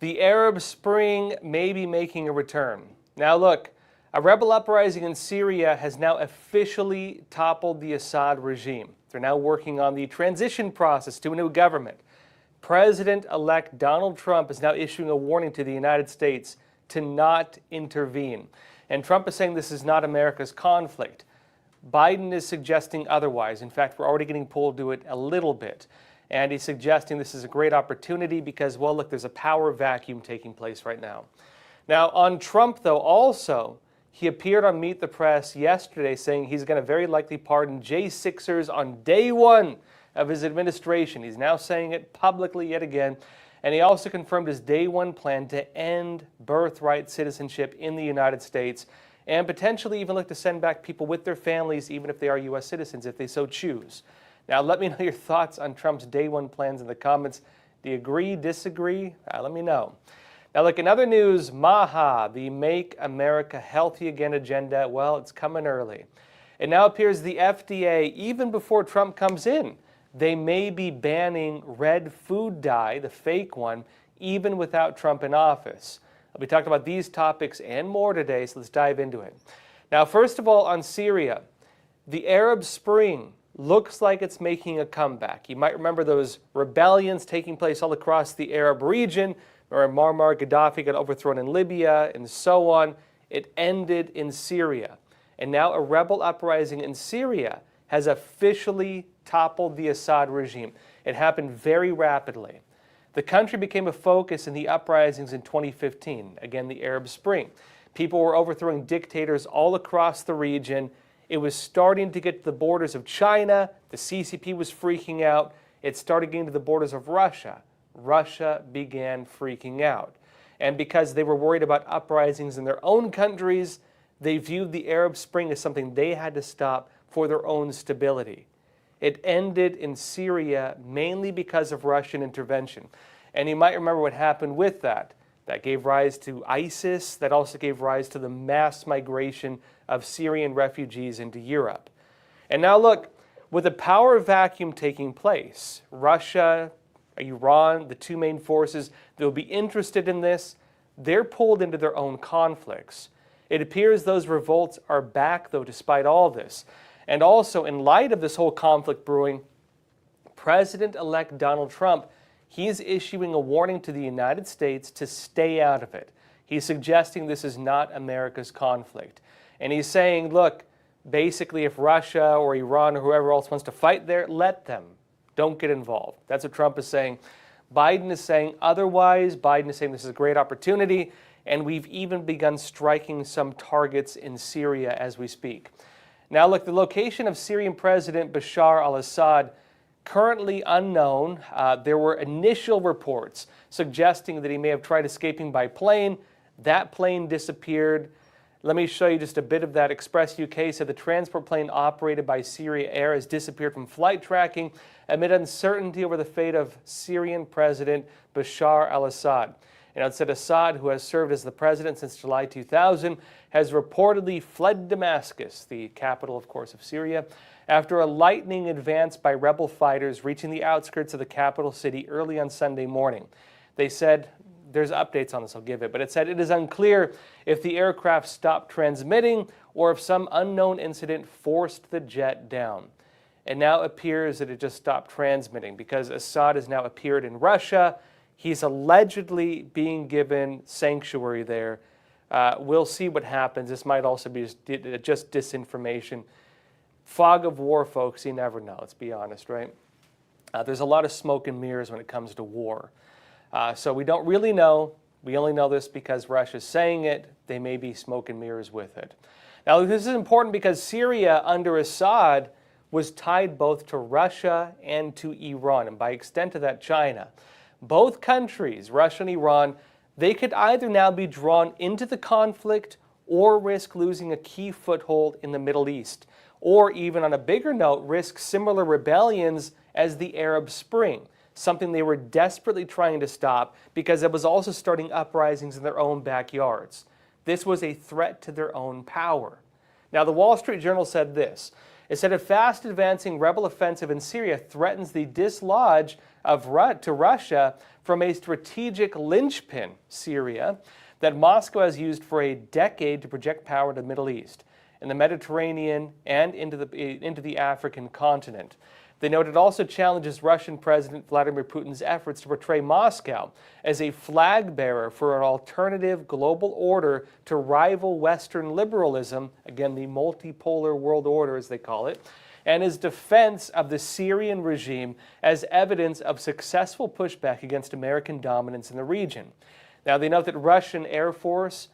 The Arab Spring may be making a return. Now look, a rebel uprising in Syria has now officially toppled the Assad regime. They're now working on the transition process to a new government. President-elect Donald Trump is now issuing a warning to the United States to not intervene. And Trump is saying this is not America's conflict. Biden is suggesting otherwise. In fact, we're already getting pulled to it a little bit. And he's suggesting this is a great opportunity because, well, look, there's a power vacuum taking place right now. Now, on Trump, though, also, he appeared on Meet the Press yesterday saying he's going to very likely pardon J6ers on day one of his administration. He's now saying it publicly yet again. And he also confirmed his day one plan to end birthright citizenship in the United States and potentially even look to send back people with their families, even if they are U.S. citizens, if they so choose. Now, let me know your thoughts on Trump's day one plans in the comments. Do you agree, disagree? Let me know. Now, look, in other news, MAHA, the Make America Healthy Again agenda, well, it's coming early. It now appears the FDA, even before Trump comes in, they may be banning red food dye, the fake one, even without Trump in office. We talked about these topics and more today, so let's dive into it. Now, first of all, on Syria, the Arab Spring looks like it's making a comeback. You might remember those rebellions taking place all across the Arab region, where Muammar Gaddafi got overthrown in Libya and so on. It ended in Syria. And now a rebel uprising in Syria has officially toppled the Assad regime. It happened very rapidly. The country became a focus in the uprisings in 2015, again the Arab Spring. People were overthrowing dictators all across the region. It was starting to get to the borders of China. The CCP was freaking out. It started getting to the borders of Russia. Russia began freaking out. And because they were worried about uprisings in their own countries, they viewed the Arab Spring as something they had to stop for their own stability. It ended in Syria mainly because of Russian intervention. And you might remember what happened with that. That gave rise to ISIS. That also gave rise to the mass migration of Syrian refugees into Europe. And now look, with a power vacuum taking place, Russia, Iran, the two main forces that will be interested in this, they're pulled into their own conflicts. It appears those revolts are back, though, despite all this. And also, in light of this whole conflict brewing, President-elect Donald Trump, he's issuing a warning to the United States to stay out of it. He's suggesting this is not America's conflict. And he's saying, look, basically if Russia or Iran or whoever else wants to fight there, let them. Don't get involved. That's what Trump is saying. Biden is saying otherwise. Biden is saying this is a great opportunity. And we've even begun striking some targets in Syria as we speak. Now look, the location of Syrian President Bashar al-Assad, currently unknown. There were initial reports suggesting that he may have tried escaping by plane. That plane disappeared. Let me show you just a bit of that. Express UK said the transport plane operated by Syria Air has disappeared from flight tracking amid uncertainty over the fate of Syrian President Bashar al-Assad. And it said Assad, who has served as the president since July 2000, has reportedly fled Damascus, the capital, of course, of Syria, after a lightning advance by rebel fighters reaching the outskirts of the capital city early on Sunday morning. They said, there's updates on this, I'll give it, but it said it is unclear if the aircraft stopped transmitting or if some unknown incident forced the jet down. It now appears that it just stopped transmitting because Assad has now appeared in Russia. He's allegedly being given sanctuary there. We'll see what happens. This might also be just disinformation. Fog of war, folks, you never know. Let's be honest, right? There's a lot of smoke and mirrors when it comes to war. So we don't really know. We only know this because Russia's saying it. They may be smoke and mirrors with it. Now, this is important because Syria under Assad was tied both to Russia and to Iran, and by extent to that, China. Both countries, Russia and Iran, they could either now be drawn into the conflict or risk losing a key foothold in the Middle East, or even on a bigger note, risk similar rebellions as the Arab Spring, something they were desperately trying to stop because it was also starting uprisings in their own backyards. This was a threat to their own power. Now, the Wall Street Journal said this. It said a fast-advancing rebel offensive in Syria threatens the dislodge to Russia from a strategic linchpin, Syria, that Moscow has used for a decade to project power to the Middle East, in the Mediterranean, and into the African continent. They note it also challenges Russian President Vladimir Putin's efforts to portray Moscow as a flag bearer for an alternative global order to rival Western liberalism, again, the multipolar world order as they call it, and his defense of the Syrian regime as evidence of successful pushback against American dominance in the region. Now, they note that the Russian Air Force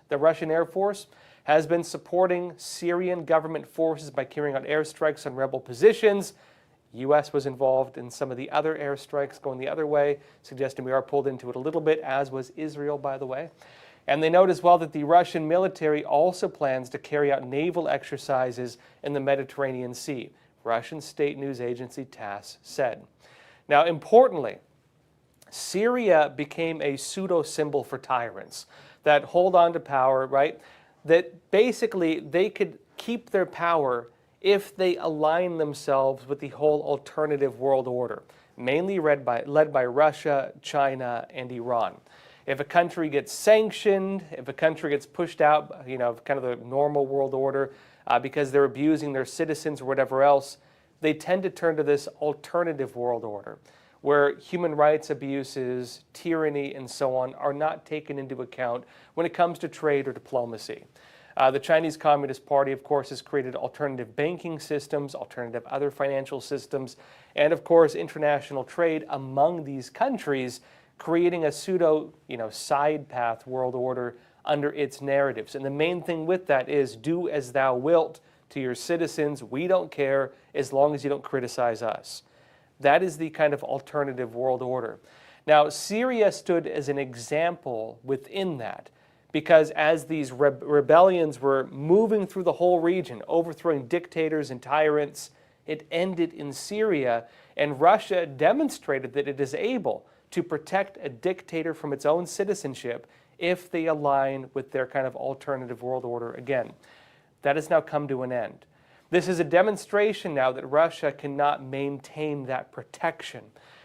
has been supporting Syrian government forces by carrying out airstrikes on rebel positions. U.S. was involved in some of the other airstrikes going the other way, suggesting we are pulled into it a little bit, as was Israel, by the way. And they note as well that the Russian military also plans to carry out naval exercises in the Mediterranean Sea, Russian state news agency TASS said. Now, importantly, Syria became a pseudo-symbol for tyrants that hold on to power, right? That basically they could keep their power if they align themselves with the whole alternative world order, mainly led by Russia, China, and Iran. If a country gets sanctioned, if a country gets pushed out, kind of the normal world order, because they're abusing their citizens or whatever else, they tend to turn to this alternative world order, where human rights abuses, tyranny, and so on are not taken into account when it comes to trade or diplomacy. The Chinese Communist Party, of course, has created alternative banking systems, alternative other financial systems, and, of course, international trade among these countries, creating a pseudo, side path world order under its narratives. And the main thing with that is do as thou wilt to your citizens. We don't care as long as you don't criticize us. That is the kind of alternative world order. Now, Syria stood as an example within that, because as these rebellions were moving through the whole region, overthrowing dictators and tyrants, it ended in Syria, and Russia demonstrated that it is able to protect a dictator from its own citizenship if they align with their kind of alternative world order again. That has now come to an end. This is a demonstration now that Russia cannot maintain that protection.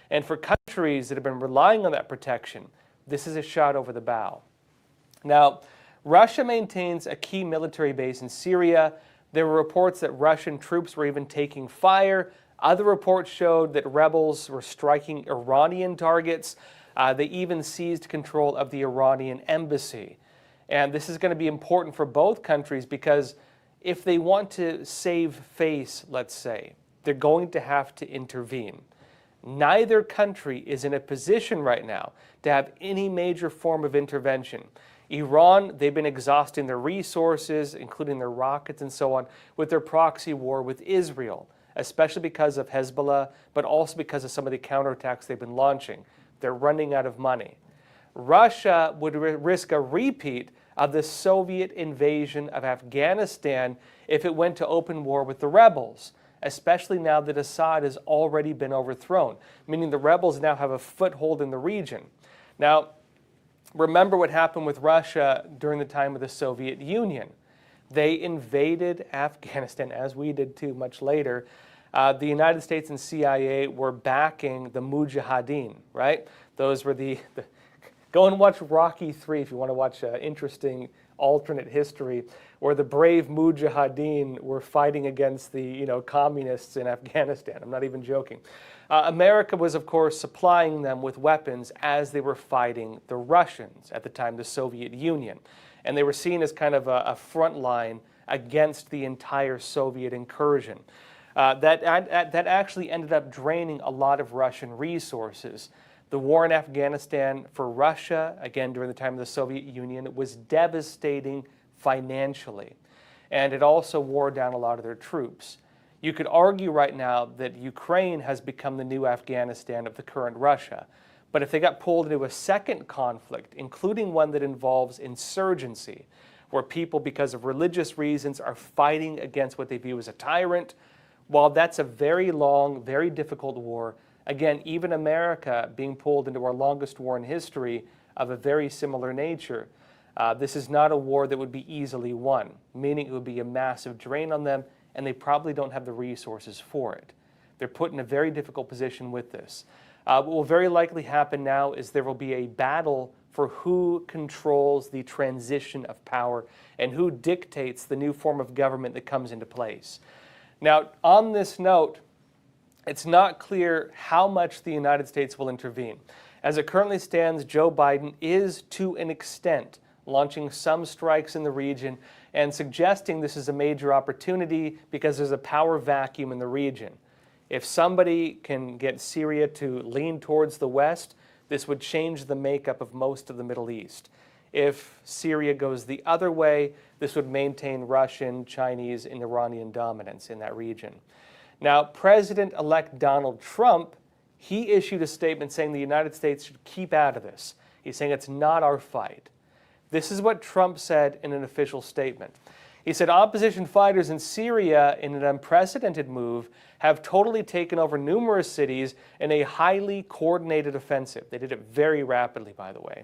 And for countries that have been relying on that protection, this is a shot over the bow. Now, Russia maintains a key military base in Syria. There were reports that Russian troops were even taking fire. Other reports showed that rebels were striking Iranian targets. They even seized control of the Iranian embassy. And this is going to be important for both countries because if they want to save face, let's say, they're going to have to intervene. Neither country is in a position right now to have any major form of intervention. Iran, they've been exhausting their resources, including their rockets and so on, with their proxy war with Israel, especially because of Hezbollah, but also because of some of the counterattacks they've been launching. They're running out of money. Russia would risk a repeat of the Soviet invasion of Afghanistan if it went to open war with the rebels, especially now that Assad has already been overthrown, meaning the rebels now have a foothold in the region. Now, remember what happened with Russia during the time of the Soviet Union. They invaded Afghanistan, as we did too much later. The United States and CIA were backing the Mujahideen, right? Those were go and watch Rocky III if you want to watch interesting alternate history, where the brave Mujahideen were fighting against the communists in Afghanistan. I'm not even joking. America was, of course, supplying them with weapons as they were fighting the Russians, at the time the Soviet Union. And they were seen as kind of a front line against the entire Soviet incursion. That actually ended up draining a lot of Russian resources. The war in Afghanistan for Russia, again during the time of the Soviet Union, was devastating financially. And it also wore down a lot of their troops. You could argue right now that Ukraine has become the new Afghanistan of the current Russia. But if they got pulled into a second conflict, including one that involves insurgency, where people, because of religious reasons, are fighting against what they view as a tyrant, while that's a very long, very difficult war, again, even America being pulled into our longest war in history of a very similar nature, this is not a war that would be easily won, meaning it would be a massive drain on them and they probably don't have the resources for it. They're put in a very difficult position with this. What will very likely happen now is there will be a battle for who controls the transition of power and who dictates the new form of government that comes into place. Now, on this note, it's not clear how much the United States will intervene. As it currently stands, Joe Biden is, to an extent, launching some strikes in the region and suggesting this is a major opportunity because there's a power vacuum in the region. If somebody can get Syria to lean towards the West, this would change the makeup of most of the Middle East. If Syria goes the other way, this would maintain Russian, Chinese, and Iranian dominance in that region. Now, President-elect Donald Trump, he issued a statement saying the United States should keep out of this. He's saying it's not our fight. This is what Trump said in an official statement. He said opposition fighters in Syria, in an unprecedented move, have totally taken over numerous cities in a highly coordinated offensive. They did it very rapidly, by the way.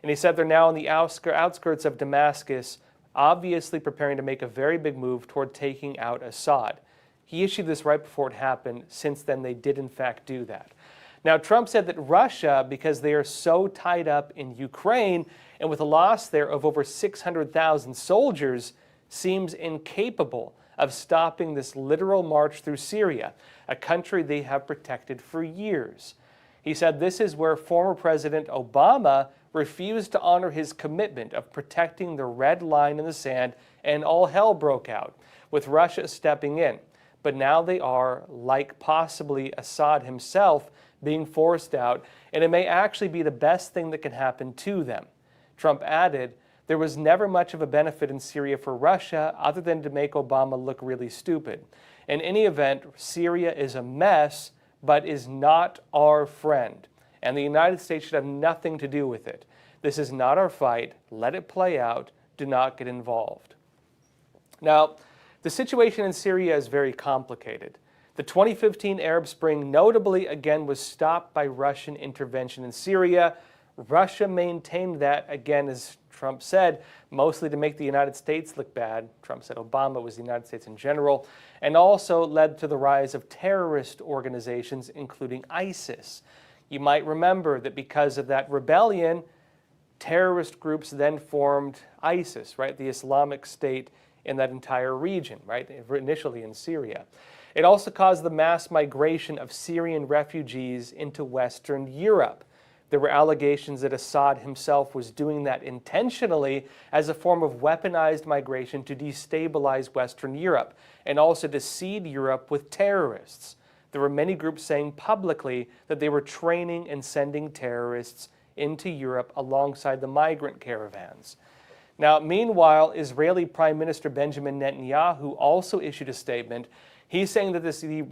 And he said they're now on the outskirts of Damascus, obviously preparing to make a very big move toward taking out Assad. He issued this right before it happened. Since then, they did in fact do that. Now, Trump said that Russia, because they are so tied up in Ukraine and with a loss there of over 600,000 soldiers, seems incapable of stopping this literal march through Syria, a country they have protected for years. He said this is where former President Obama refused to honor his commitment of protecting the red line in the sand, and all hell broke out, with Russia stepping in. But now they are, like possibly Assad himself, being forced out, and it may actually be the best thing that can happen to them. Trump added, there was never much of a benefit in Syria for Russia other than to make Obama look really stupid. In any event, Syria is a mess, but is not our friend. And the United States should have nothing to do with it. This is not our fight. Let it play out. Do not get involved. Now, the situation in Syria is very complicated. The 2015 Arab Spring notably again was stopped by Russian intervention in Syria. Russia maintained that, again, as Trump said, mostly to make the United States look bad. Trump said Obama was the United States in general, and also led to the rise of terrorist organizations, including ISIS. You might remember that because of that rebellion, terrorist groups then formed ISIS, right, the Islamic State in that entire region, right, initially in Syria. It also caused the mass migration of Syrian refugees into Western Europe. There were allegations that Assad himself was doing that intentionally as a form of weaponized migration to destabilize Western Europe and also to seed Europe with terrorists. There were many groups saying publicly that they were training and sending terrorists into Europe alongside the migrant caravans. Now, meanwhile, Israeli Prime Minister Benjamin Netanyahu also issued a statement. He's saying that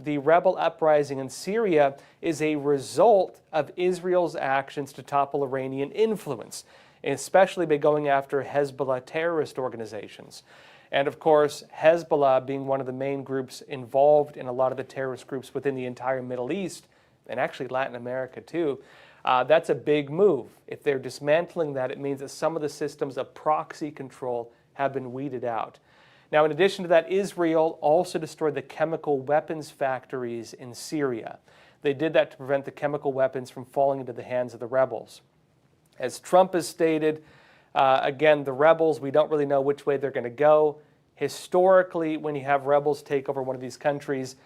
the rebel uprising in Syria is a result of Israel's actions to topple Iranian influence, especially by going after Hezbollah terrorist organizations. And of course, Hezbollah being one of the main groups involved in a lot of the terrorist groups within the entire Middle East, and actually Latin America too, that's a big move. If they're dismantling that, it means that some of the systems of proxy control have been weeded out. Now, in addition to that, Israel also destroyed the chemical weapons factories in Syria. They did that to prevent the chemical weapons from falling into the hands of the rebels. As Trump has stated, again, the rebels, we don't really know which way they're going to go. Historically, when you have rebels take over one of these countries,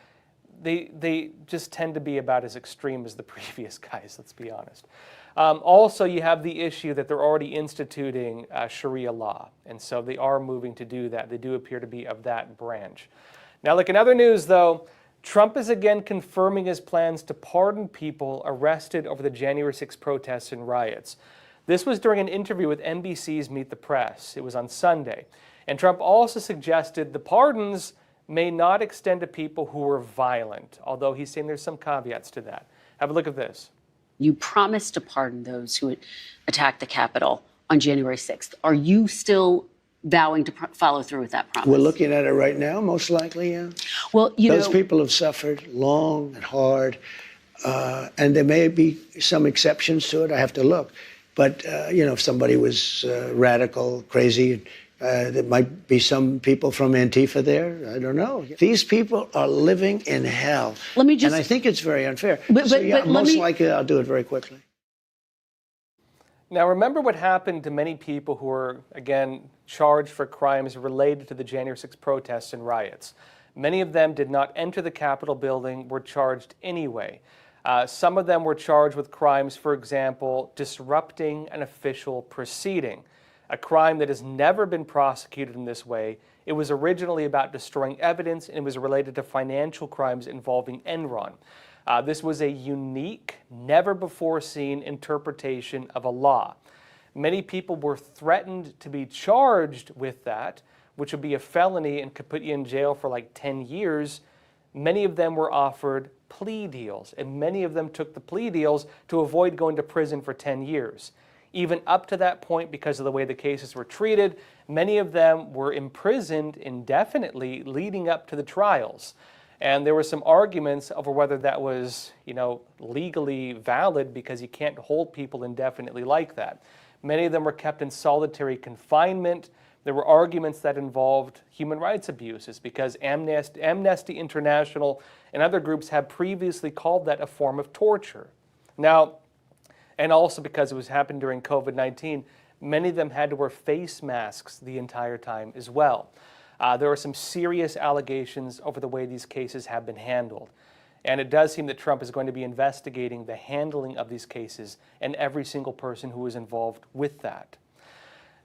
they just tend to be about as extreme as the previous guys, let's be honest. Also, you have the issue that they're already instituting Sharia law, and so they are moving to do that. They do appear to be of that branch. Now, look, in other news, though, Trump is again confirming his plans to pardon people arrested over the January 6 protests and riots. This was during an interview with NBC's Meet the Press. It was on Sunday. And Trump also suggested the pardons may not extend to people who were violent, although he's saying there's some caveats to that. Have a look at this. You promised to pardon those who attacked the Capitol on January 6th. Are you still vowing to follow through with that promise? We're looking at it right now, most likely, yeah. Well, those people have suffered long and hard, and there may be some exceptions to it. I have to look. But, if somebody was radical, crazy, There might be some people from Antifa there. I don't know. These people are living in hell. Let me just, and I think it's very unfair. But Most likely I'll do it very quickly. Now, remember what happened to many people who were, again, charged for crimes related to the January 6 protests and riots. Many of them did not enter the Capitol building, were charged anyway. Some of them were charged with crimes, for example, disrupting an official proceeding, a crime that has never been prosecuted in this way. It was originally about destroying evidence, and it was related to financial crimes involving Enron. This was a unique, never-before-seen interpretation of a law. Many people were threatened to be charged with that, which would be a felony and could put you in jail for like 10 years. Many of them were offered plea deals, and many of them took the plea deals to avoid going to prison for 10 years. Even up to that point, because of the way the cases were treated, many of them were imprisoned indefinitely leading up to the trials. And there were some arguments over whether that was, legally valid, because you can't hold people indefinitely like that. Many of them were kept in solitary confinement. There were arguments that involved human rights abuses, because Amnesty International and other groups have previously called that a form of torture. Now, and also because it was happening during COVID-19, many of them had to wear face masks the entire time as well. There are some serious allegations over the way these cases have been handled. And it does seem that Trump is going to be investigating the handling of these cases and every single person who was involved with that.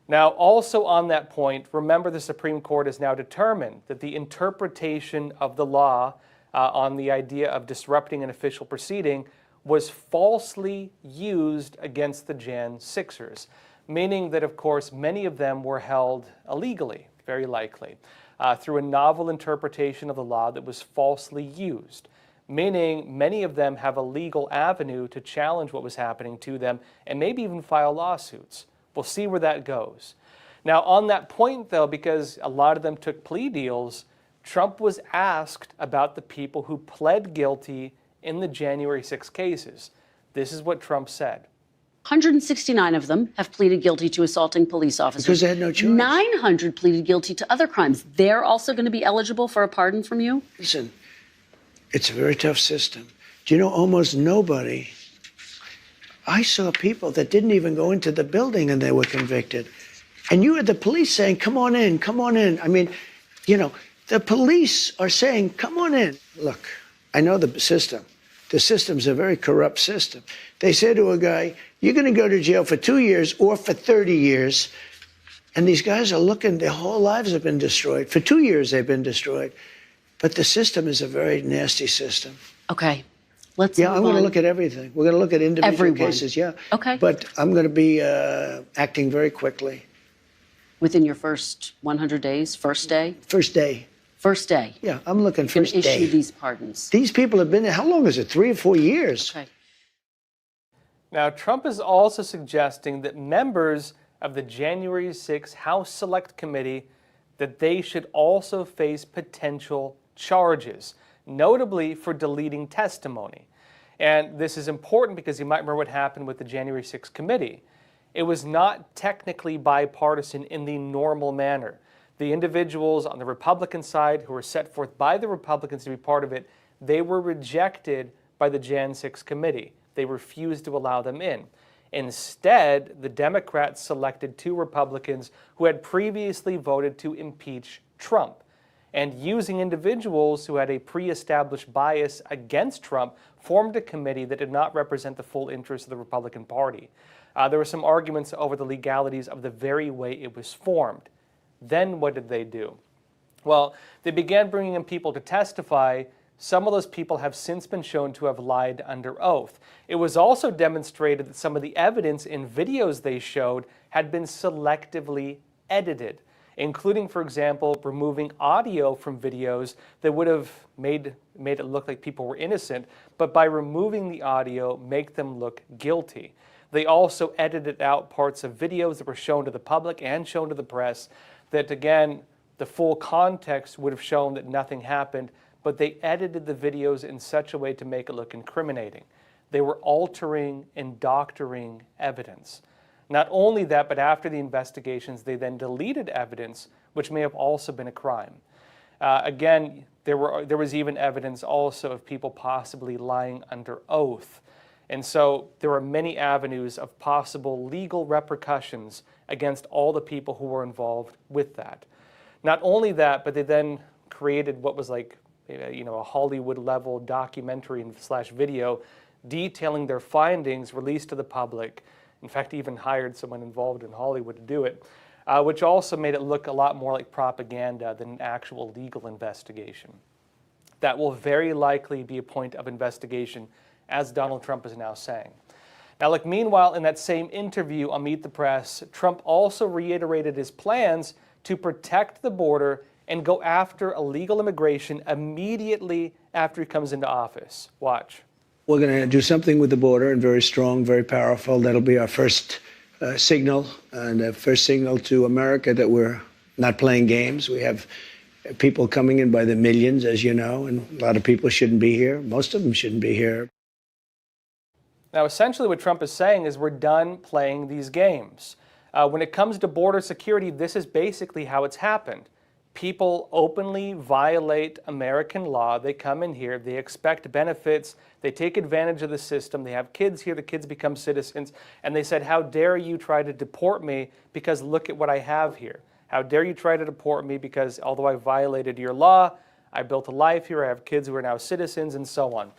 Now, also on that point, remember the Supreme Court has now determined that the interpretation of the law on the idea of disrupting an official proceeding was falsely used against the Jan 6ers, meaning that, of course, many of them were held illegally, very likely, through a novel interpretation of the law that was falsely used, meaning many of them have a legal avenue to challenge what was happening to them and maybe even file lawsuits. We'll see where that goes. Now, on that point, though, because a lot of them took plea deals, Trump was asked about the people who pled guilty in the January 6 cases. This is what Trump said. 169 of them have pleaded guilty to assaulting police officers. Because they had no choice. 900 pleaded guilty to other crimes. They're also going to be eligible for a pardon from you? Listen, it's a very tough system. Do you know almost nobody? I saw people that didn't even go into the building and they were convicted. And you had the police saying, come on in, come on in. I mean, the police are saying, come on in. Look, I know the system. The system's a very corrupt system. They say to a guy, you're going to go to jail for 2 years or for 30 years. And these guys are looking, their whole lives have been destroyed. For 2 years, they've been destroyed. But the system is a very nasty system. Okay. Let's I'm going to look at everything. We're going to look at individual cases, yeah. Okay. But I'm going to be acting very quickly. Within your first 100 days, first day? First day. First day. Yeah, I'm looking first day. Issue these pardons. These people have been there, how long is it, 3 or 4 years? Okay. Now, Trump is also suggesting that members of the January 6 House Select Committee, that they should also face potential charges, notably for deleting testimony. And this is important because you might remember what happened with the January 6 committee. It was not technically bipartisan in the normal manner. The individuals on the Republican side who were set forth by the Republicans to be part of it, they were rejected by the Jan 6 committee. They refused to allow them in. Instead, the Democrats selected 2 Republicans who had previously voted to impeach Trump. And using individuals who had a pre-established bias against Trump, formed a committee that did not represent the full interests of the Republican Party. There were some arguments over the legalities of the very way it was formed. Then what did they do? Well, they began bringing in people to testify. Some of those people have since been shown to have lied under oath. It was also demonstrated that some of the evidence in videos they showed had been selectively edited, including, for example, removing audio from videos that would have made it look like people were innocent, but by removing the audio, make them look guilty. They also edited out parts of videos that were shown to the public and shown to the press that, again, the full context would have shown that nothing happened, but they edited the videos in such a way to make it look incriminating. They were altering and doctoring evidence. Not only that, but after the investigations, they then deleted evidence, which may have also been a crime. Again, there was even evidence also of people possibly lying under oath. And so there are many avenues of possible legal repercussions against all the people who were involved with that. Not only that, but they then created what was like, a Hollywood-level documentary / video detailing their findings, released to the public. In fact, even hired someone involved in Hollywood to do it, which also made it look a lot more like propaganda than an actual legal investigation. That will very likely be a point of investigation, as Donald Trump is now saying. Now, look, meanwhile, in that same interview on Meet the Press, Trump also reiterated his plans to protect the border and go after illegal immigration immediately after he comes into office. Watch. We're going to do something with the border, and very strong, very powerful. That'll be our first signal, and a first signal to America that we're not playing games. We have people coming in by the millions, as you know, and a lot of people shouldn't be here. Most of them shouldn't be here. Now, essentially what Trump is saying is we're done playing these games. When it comes to border security, this is basically how it's happened. People openly violate American law. They come in here, they expect benefits, they take advantage of the system, they have kids here, the kids become citizens, and they said, how dare you try to deport me because look at what I have here. How dare you try to deport me because although I violated your law, I built a life here, I have kids who are now citizens, and so on.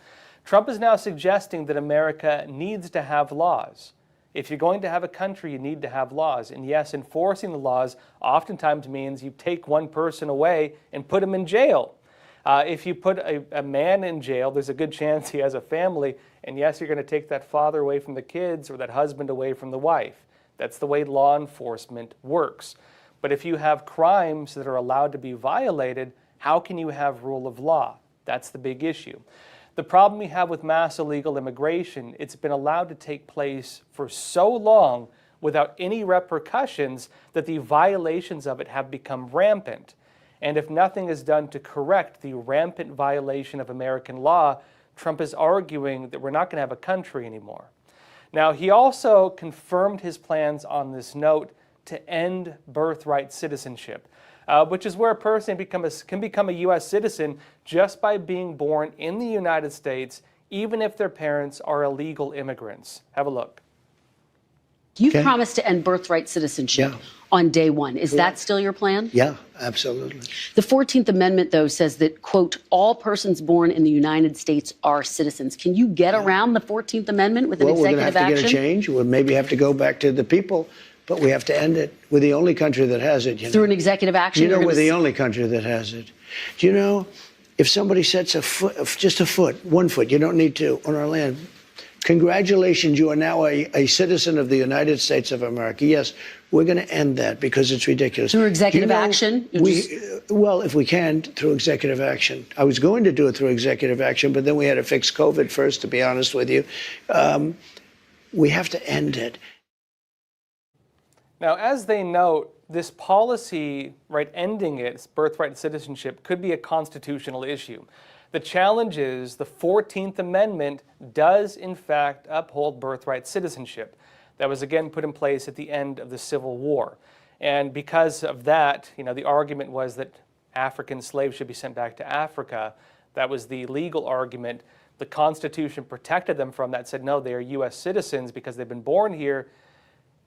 Trump is now suggesting that America needs to have laws. If you're going to have a country, you need to have laws. And yes, enforcing the laws oftentimes means you take one person away and put him in jail. If you put a man in jail, there's a good chance he has a family. And yes, you're going to take that father away from the kids or that husband away from the wife. That's the way law enforcement works. But if you have crimes that are allowed to be violated, how can you have rule of law? That's the big issue. The problem we have with mass illegal immigration, it's been allowed to take place for so long without any repercussions that the violations of it have become rampant. And if nothing is done to correct the rampant violation of American law, Trump is arguing that we're not going to have a country anymore. Now, he also confirmed his plans on this note to end birthright citizenship. Which is where a person can become a U.S. citizen just by being born in the United States, even if their parents are illegal immigrants. Have a look. You've promised to end birthright citizenship on day one. Is that still your plan? Yeah, absolutely. The 14th Amendment, though, says that, quote, all persons born in the United States are citizens. Can you get around the 14th Amendment with an executive action? We're going to have to get a change. We'll maybe have to go back to the people. But we have to end it. We're the only country that has it. Through an executive action? We're the only country that has it. Do you know, if somebody sets a foot, just a foot, 1 foot, you don't need two, on our land, congratulations, you are now a citizen of the United States of America. Yes, we're going to end that because it's ridiculous. Through executive action? Well, if we can, through executive action. I was going to do it through executive action, but then we had to fix COVID first, to be honest with you. We have to end it. Now, as they note, this policy, ending its birthright citizenship could be a constitutional issue. The challenge is the 14th Amendment does, in fact, uphold birthright citizenship. That was, again, put in place at the end of the Civil War. And because of that, the argument was that African slaves should be sent back to Africa. That was the legal argument. The Constitution protected them from that, said, no, they are U.S. citizens because they've been born here.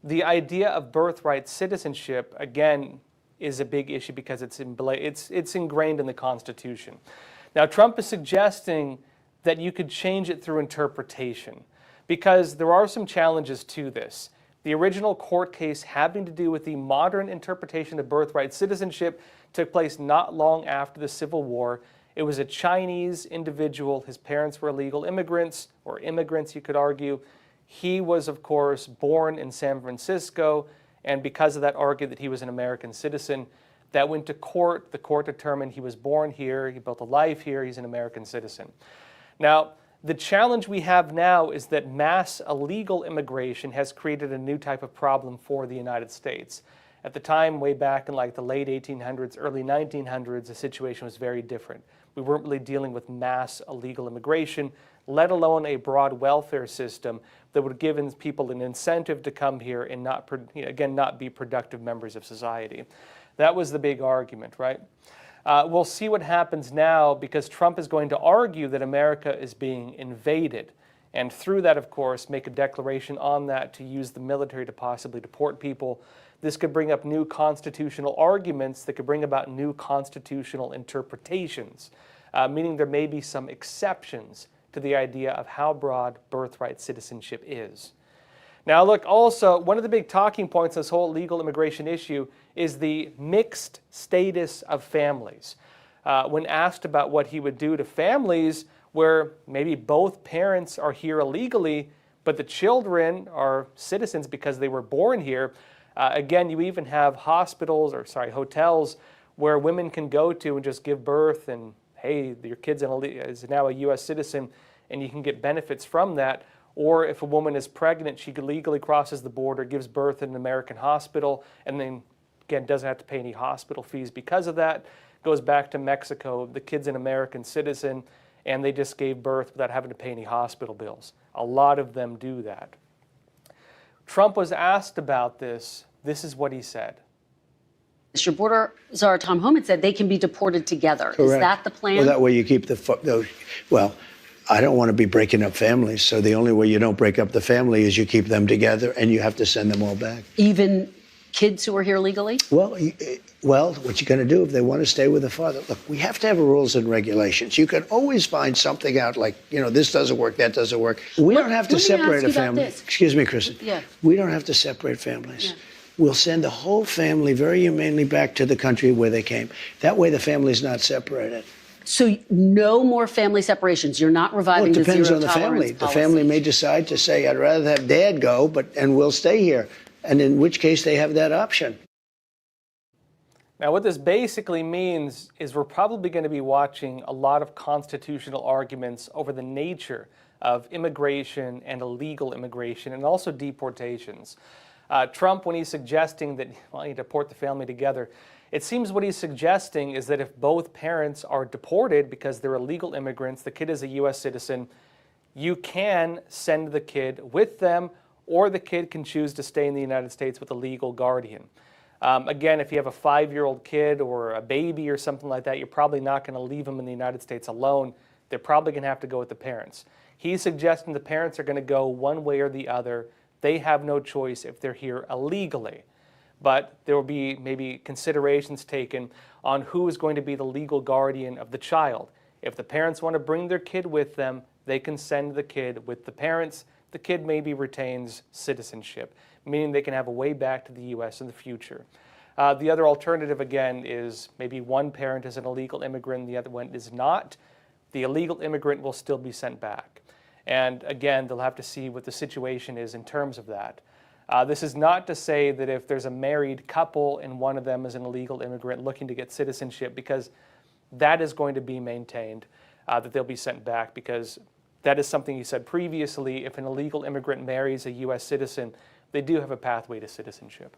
The idea of birthright citizenship, again, is a big issue because it's ingrained in the Constitution. Now, Trump is suggesting that you could change it through interpretation because there are some challenges to this. The original court case having to do with the modern interpretation of birthright citizenship took place not long after the Civil War. It was a Chinese individual. His parents were illegal immigrants, or immigrants, you could argue. He was, of course, born in San Francisco, and because of that, argued that he was an American citizen. That went to court. The court determined he was born here, he built a life here, he's an American citizen. Now, the challenge we have now is that mass illegal immigration has created a new type of problem for the United States. At the time, way back in like the late 1800s, early 1900s, the situation was very different. We weren't really dealing with mass illegal immigration, let alone a broad welfare system that would give people an incentive to come here and not, again, not be productive members of society. That was the big argument, right? We'll see what happens now because Trump is going to argue that America is being invaded. And through that, of course, make a declaration on that to use the military to possibly deport people. This could bring up new constitutional arguments that could bring about new constitutional interpretations, meaning there may be some exceptions to the idea of how broad birthright citizenship is. Now look, also, one of the big talking points in this whole legal immigration issue is the mixed status of families. When asked about what he would do to families where maybe both parents are here illegally, but the children are citizens because they were born here, again, you even have hotels where women can go to and just give birth and, hey, your kid's is now a U.S. citizen and you can get benefits from that. Or if a woman is pregnant, she legally crosses the border, gives birth in an American hospital, and then, again, doesn't have to pay any hospital fees because of that. Goes back to Mexico, the kid's an American citizen, and they just gave birth without having to pay any hospital bills. A lot of them do that. Trump was asked about this. This is what he said. Mr. Border Czar Tom Homan said they can be deported together. Correct. Is that the plan? Well, that way you keep well, I don't want to be breaking up families, so the only way you don't break up the family is you keep them together and you have to send them all back. Even kids who are here legally? Well, what you're going to do if they want to stay with the father? Look, we have to have rules and regulations. You can always find something out like, this doesn't work, that doesn't work. We don't have to separate a family. Excuse me, Kristen. Yeah. We don't have to separate families. Yeah. We'll send the whole family very humanely back to the country where they came. That way the family's not separated. So no more family separations. You're not reviving the zero tolerance policy. It depends on the family. The family may decide to say, I'd rather have dad go, and we'll stay here. And in which case they have that option. Now, what this basically means is we're probably going to be watching a lot of constitutional arguments over the nature of immigration and illegal immigration and also deportations. Trump, when he's suggesting that you deport the family together, it seems what he's suggesting is that if both parents are deported because they're illegal immigrants, the kid is a U.S. citizen, you can send the kid with them, or the kid can choose to stay in the United States with a legal guardian. Again, if you have a 5-year-old kid or a baby or something like that, you're probably not going to leave them in the United States alone. They're probably going to have to go with the parents. He's suggesting the parents are going to go one way or the other. They have no choice if they're here illegally. But there will be maybe considerations taken on who is going to be the legal guardian of the child. If the parents want to bring their kid with them, they can send the kid with the parents. The kid maybe retains citizenship, meaning they can have a way back to the U.S. in the future. The other alternative, again, is maybe one parent is an illegal immigrant and the other one is not. The illegal immigrant will still be sent back. And again, they'll have to see what the situation is in terms of that. This is not to say that if there's a married couple and one of them is an illegal immigrant looking to get citizenship, because that is going to be maintained, that they'll be sent back, because that is something you said previously. If an illegal immigrant marries a U.S. citizen, they do have a pathway to citizenship.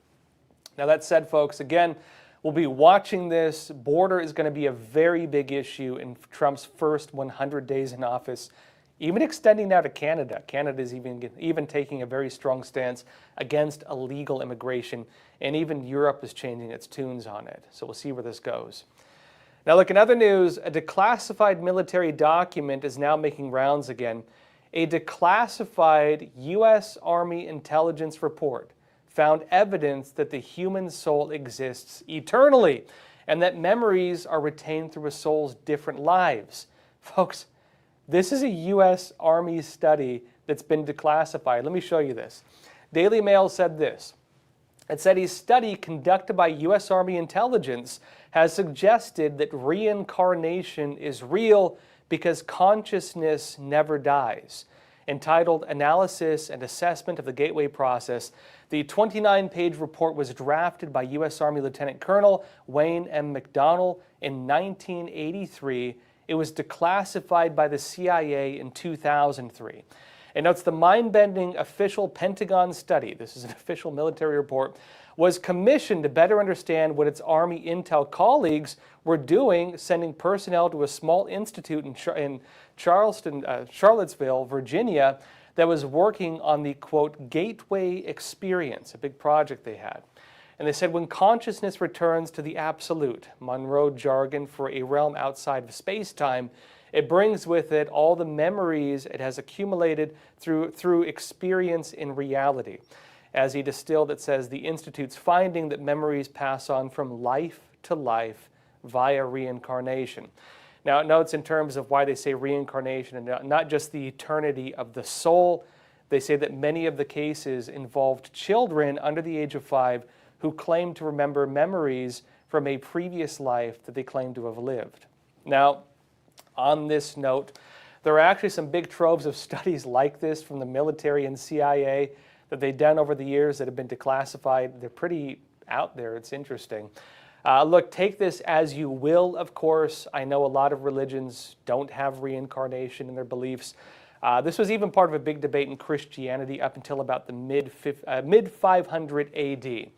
Now, that said, folks, again, we'll be watching this. Border is going to be a very big issue in Trump's first 100 days in office, even extending now to Canada. Canada is even taking a very strong stance against illegal immigration, and even Europe is changing its tunes on it. So we'll see where this goes. Now, look, in other news, a declassified military document is now making rounds again. A declassified U.S. Army intelligence report found evidence that the human soul exists eternally and that memories are retained through a soul's different lives. Folks, this is a U.S. Army study that's been declassified. Let me show you this. Daily Mail said this. It said a study conducted by U.S. Army intelligence has suggested that reincarnation is real because consciousness never dies. Entitled Analysis and Assessment of the Gateway Process, the 29-page report was drafted by U.S. Army Lieutenant Colonel Wayne M. McDonnell in 1983. It was declassified by the CIA in 2003. And notes the mind-bending official Pentagon study, this is an official military report, was commissioned to better understand what its Army intel colleagues were doing, sending personnel to a small institute in Charlottesville, Virginia, that was working on the, quote, Gateway Experience, a big project they had. And they said when consciousness returns to the absolute, Monroe jargon for a realm outside of space-time, it brings with it all the memories it has accumulated through experience in reality. As he distilled, it says, the Institute's finding that memories pass on from life to life via reincarnation. Now, it notes in terms of why they say reincarnation and not just the eternity of the soul. They say that many of the cases involved children under the age of 5 who claim to remember memories from a previous life that they claim to have lived. Now, on this note, there are actually some big troves of studies like this from the military and CIA that they've done over the years that have been declassified. They're pretty out there. It's interesting. Look, take this as you will, of course. I know a lot of religions don't have reincarnation in their beliefs. This was even part of a big debate in Christianity up until about the mid 500 AD.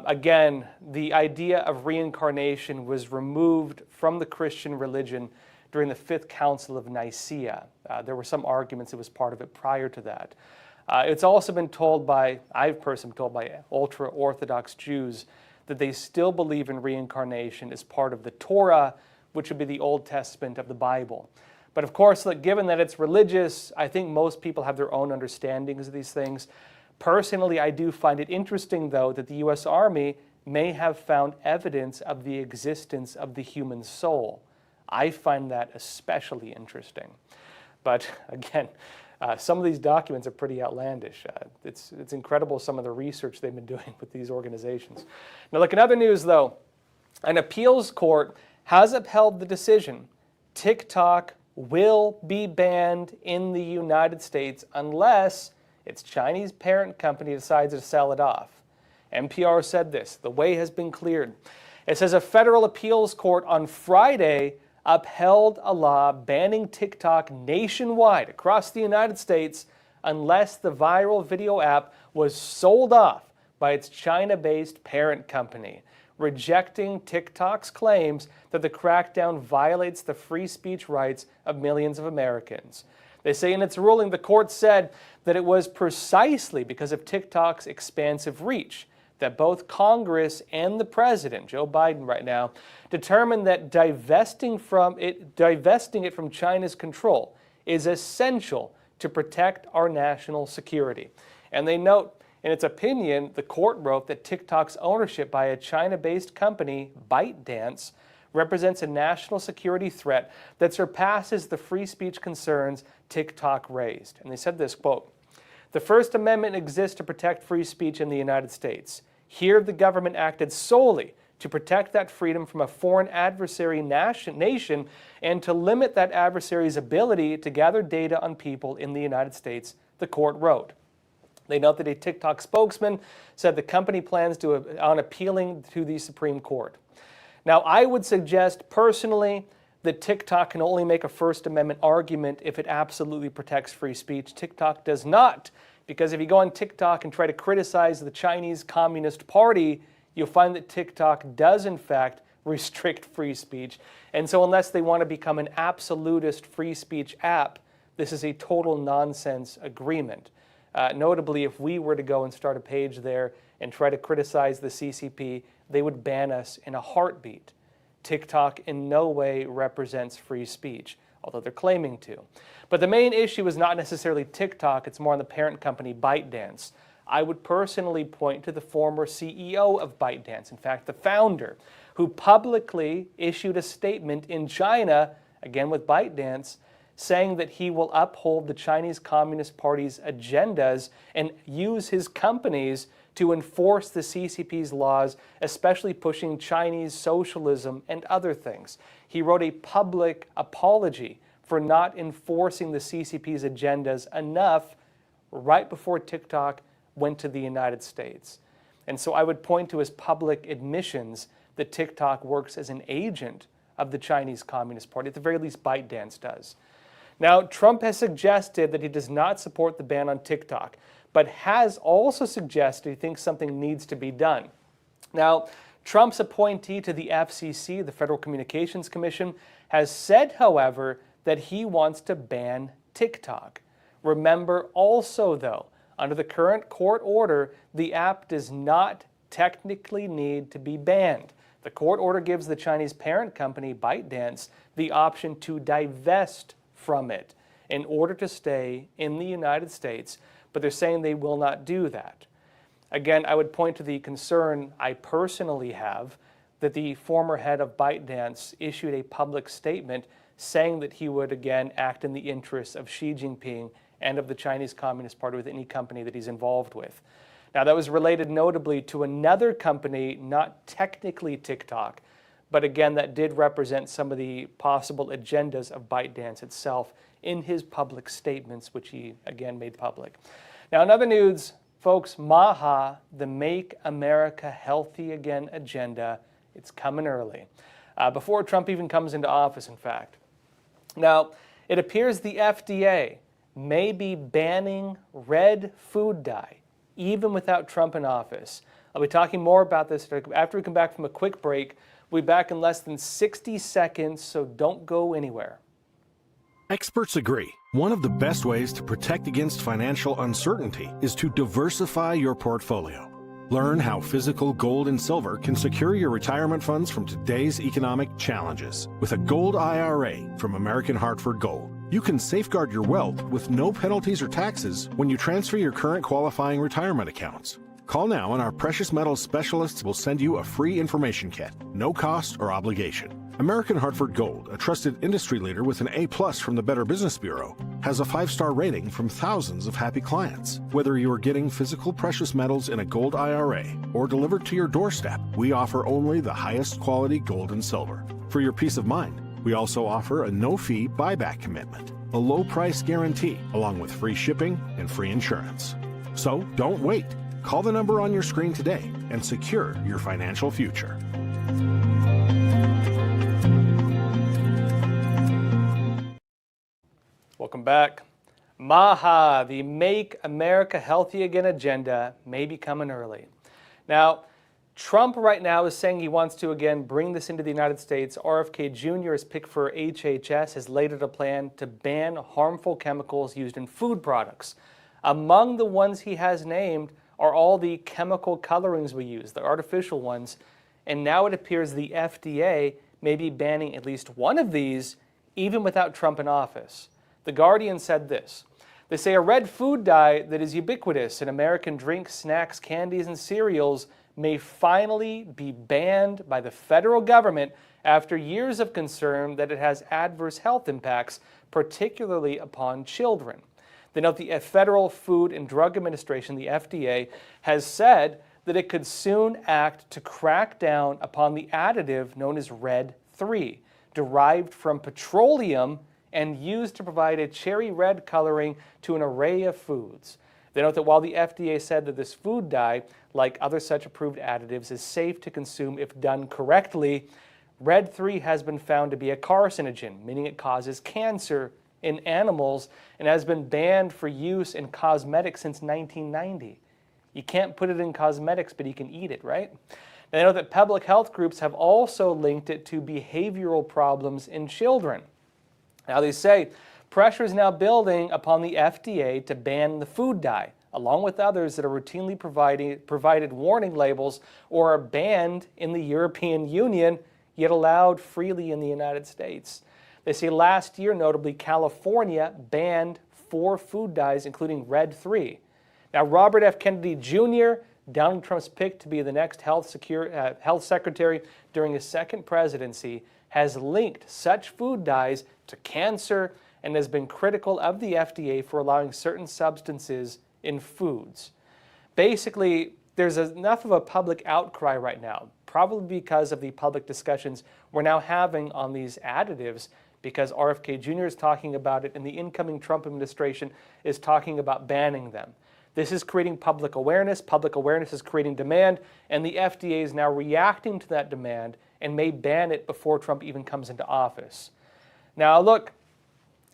Again, the idea of reincarnation was removed from the Christian religion during the Fifth Council of Nicaea. There were some arguments it was part of it prior to that. It's also been told by, I've personally been told by ultra-Orthodox Jews that they still believe in reincarnation as part of the Torah, which would be the Old Testament of the Bible. But of course, look, given that it's religious, I think most people have their own understandings of these things. Personally, I do find it interesting, though, that the U.S. Army may have found evidence of the existence of the human soul. I find that especially interesting. But again, some of these documents are pretty outlandish. It's incredible some of the research they've been doing with these organizations. Now look, in other news though, an appeals court has upheld the decision. TikTok will be banned in the United States unless its Chinese parent company decides to sell it off. NPR said this, the way has been cleared. It says a federal appeals court on Friday upheld a law banning TikTok nationwide across the United States unless the viral video app was sold off by its China-based parent company, rejecting TikTok's claims that the crackdown violates the free speech rights of millions of Americans. They say in its ruling, the court said that it was precisely because of TikTok's expansive reach that both Congress and the President, Joe Biden right now, determined that divesting it from China's control is essential to protect our national security. And they note, in its opinion, the court wrote that TikTok's ownership by a China-based company, ByteDance, represents a national security threat that surpasses the free speech concerns TikTok raised. And they said this, quote, "The First Amendment exists to protect free speech in the United States. Here, the government acted solely to protect that freedom from a foreign adversary nation and to limit that adversary's ability to gather data on people in the United States," the court wrote. They note that a TikTok spokesman said the company plans on appealing to the Supreme Court. Now, I would suggest personally that TikTok can only make a First Amendment argument if it absolutely protects free speech. TikTok does not, because if you go on TikTok and try to criticize the Chinese Communist Party, you'll find that TikTok does in fact restrict free speech. And so unless they want to become an absolutist free speech app, this is a total nonsense agreement. Notably, if we were to go and start a page there and try to criticize the CCP, they would ban us in a heartbeat. TikTok in no way represents free speech, although they're claiming to. But the main issue is not necessarily TikTok, it's more on the parent company ByteDance. I would personally point to the former CEO of ByteDance, in fact, the founder, who publicly issued a statement in China, again with ByteDance, saying that he will uphold the Chinese Communist Party's agendas and use his companies to enforce the CCP's laws, especially pushing Chinese socialism and other things. He wrote a public apology for not enforcing the CCP's agendas enough right before TikTok went to the United States. And so I would point to his public admissions that TikTok works as an agent of the Chinese Communist Party. At the very least, ByteDance does. Now, Trump has suggested that he does not support the ban on TikTok, but has also suggested he thinks something needs to be done. Now, Trump's appointee to the FCC, the Federal Communications Commission, has said, however, that he wants to ban TikTok. Remember also, though, under the current court order, the app does not technically need to be banned. The court order gives the Chinese parent company, ByteDance, the option to divest from it in order to stay in the United States, but they're saying they will not do that. Again, I would point to the concern I personally have that the former head of ByteDance issued a public statement saying that he would again act in the interests of Xi Jinping and of the Chinese Communist Party with any company that he's involved with. Now, that was related notably to another company, not technically TikTok, but again, that did represent some of the possible agendas of ByteDance itself in his public statements, which he again made public. Now, in other news, folks, MAHA, the Make America Healthy Again agenda, it's coming early, before Trump even comes into office, in fact. Now, it appears the FDA may be banning red food dye, even without Trump in office. I'll be talking more about this after we come back from a quick break. We'll be back in less than 60 seconds, so don't go anywhere. Experts agree. One of the best ways to protect against financial uncertainty is to diversify your portfolio. Learn how physical gold and silver can secure your retirement funds from today's economic challenges. With a gold IRA from American Hartford Gold, you can safeguard your wealth with no penalties or taxes when you transfer your current qualifying retirement accounts. Call now and our precious metals specialists will send you a free information kit, no cost or obligation. American Hartford Gold, a trusted industry leader with an A+ from the Better Business Bureau, has a 5-star rating from thousands of happy clients. Whether you are getting physical precious metals in a gold IRA or delivered to your doorstep, we offer only the highest quality gold and silver. For your peace of mind, we also offer a no-fee buyback commitment, a low price guarantee, along with free shipping and free insurance. So don't wait. Call the number on your screen today and secure your financial future. Welcome back. MAHA, the Make America Healthy Again agenda, may be coming early. Now, Trump right now is saying he wants to again bring this into the United States. RFK Jr. has picked for HHS, has laid out a plan to ban harmful chemicals used in food products. Among the ones he has named are all the chemical colorings we use, the artificial ones, and now it appears the FDA may be banning at least one of these, even without Trump in office. The Guardian said this. They say a red food dye that is ubiquitous in American drinks, snacks, candies, and cereals may finally be banned by the federal government after years of concern that it has adverse health impacts, particularly upon children. They note the Federal Food and Drug Administration, the FDA, has said that it could soon act to crack down upon the additive known as Red 3, derived from petroleum and used to provide a cherry red coloring to an array of foods. They note that while the FDA said that this food dye, like other such approved additives, is safe to consume if done correctly, Red 3 has been found to be a carcinogen, meaning it causes cancer in animals and has been banned for use in cosmetics since 1990. You can't put it in cosmetics, but you can eat it, right? They know that public health groups have also linked it to behavioral problems in children. Now they say pressure is now building upon the FDA to ban the food dye, along with others that are routinely provided warning labels or are banned in the European Union, yet allowed freely in the United States. They say last year, notably, California banned 4 food dyes, including Red 3. Now, Robert F. Kennedy Jr., Donald Trump's pick to be the next health secretary during his second presidency, has linked such food dyes to cancer and has been critical of the FDA for allowing certain substances in foods. Basically, there's enough of a public outcry right now, probably because of the public discussions we're now having on these additives, because RFK Jr. is talking about it and the incoming Trump administration is talking about banning them. This is creating public awareness is creating demand, and the FDA is now reacting to that demand and may ban it before Trump even comes into office. Now look,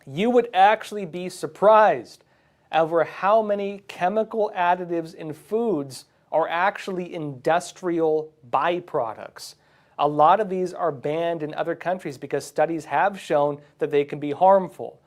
you would actually be surprised over how many chemical additives in foods are actually industrial byproducts. A lot of these are banned in other countries because studies have shown that they can be harmful.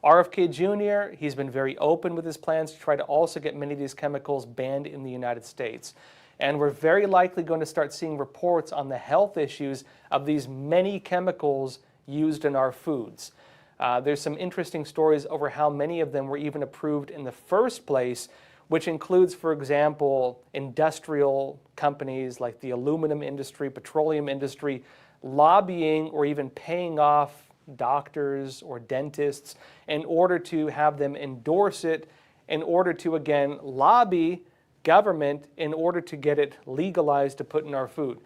RFK Jr., he's been very open with his plans to try to also get many of these chemicals banned in the United States. And we're very likely going to start seeing reports on the health issues of these many chemicals used in our foods. There's some interesting stories over how many of them were even approved in the first place, which includes, for example, industrial companies like the aluminum industry, petroleum industry, lobbying or even paying off doctors or dentists in order to have them endorse it, in order to, again, lobby government in order to get it legalized to put in our food.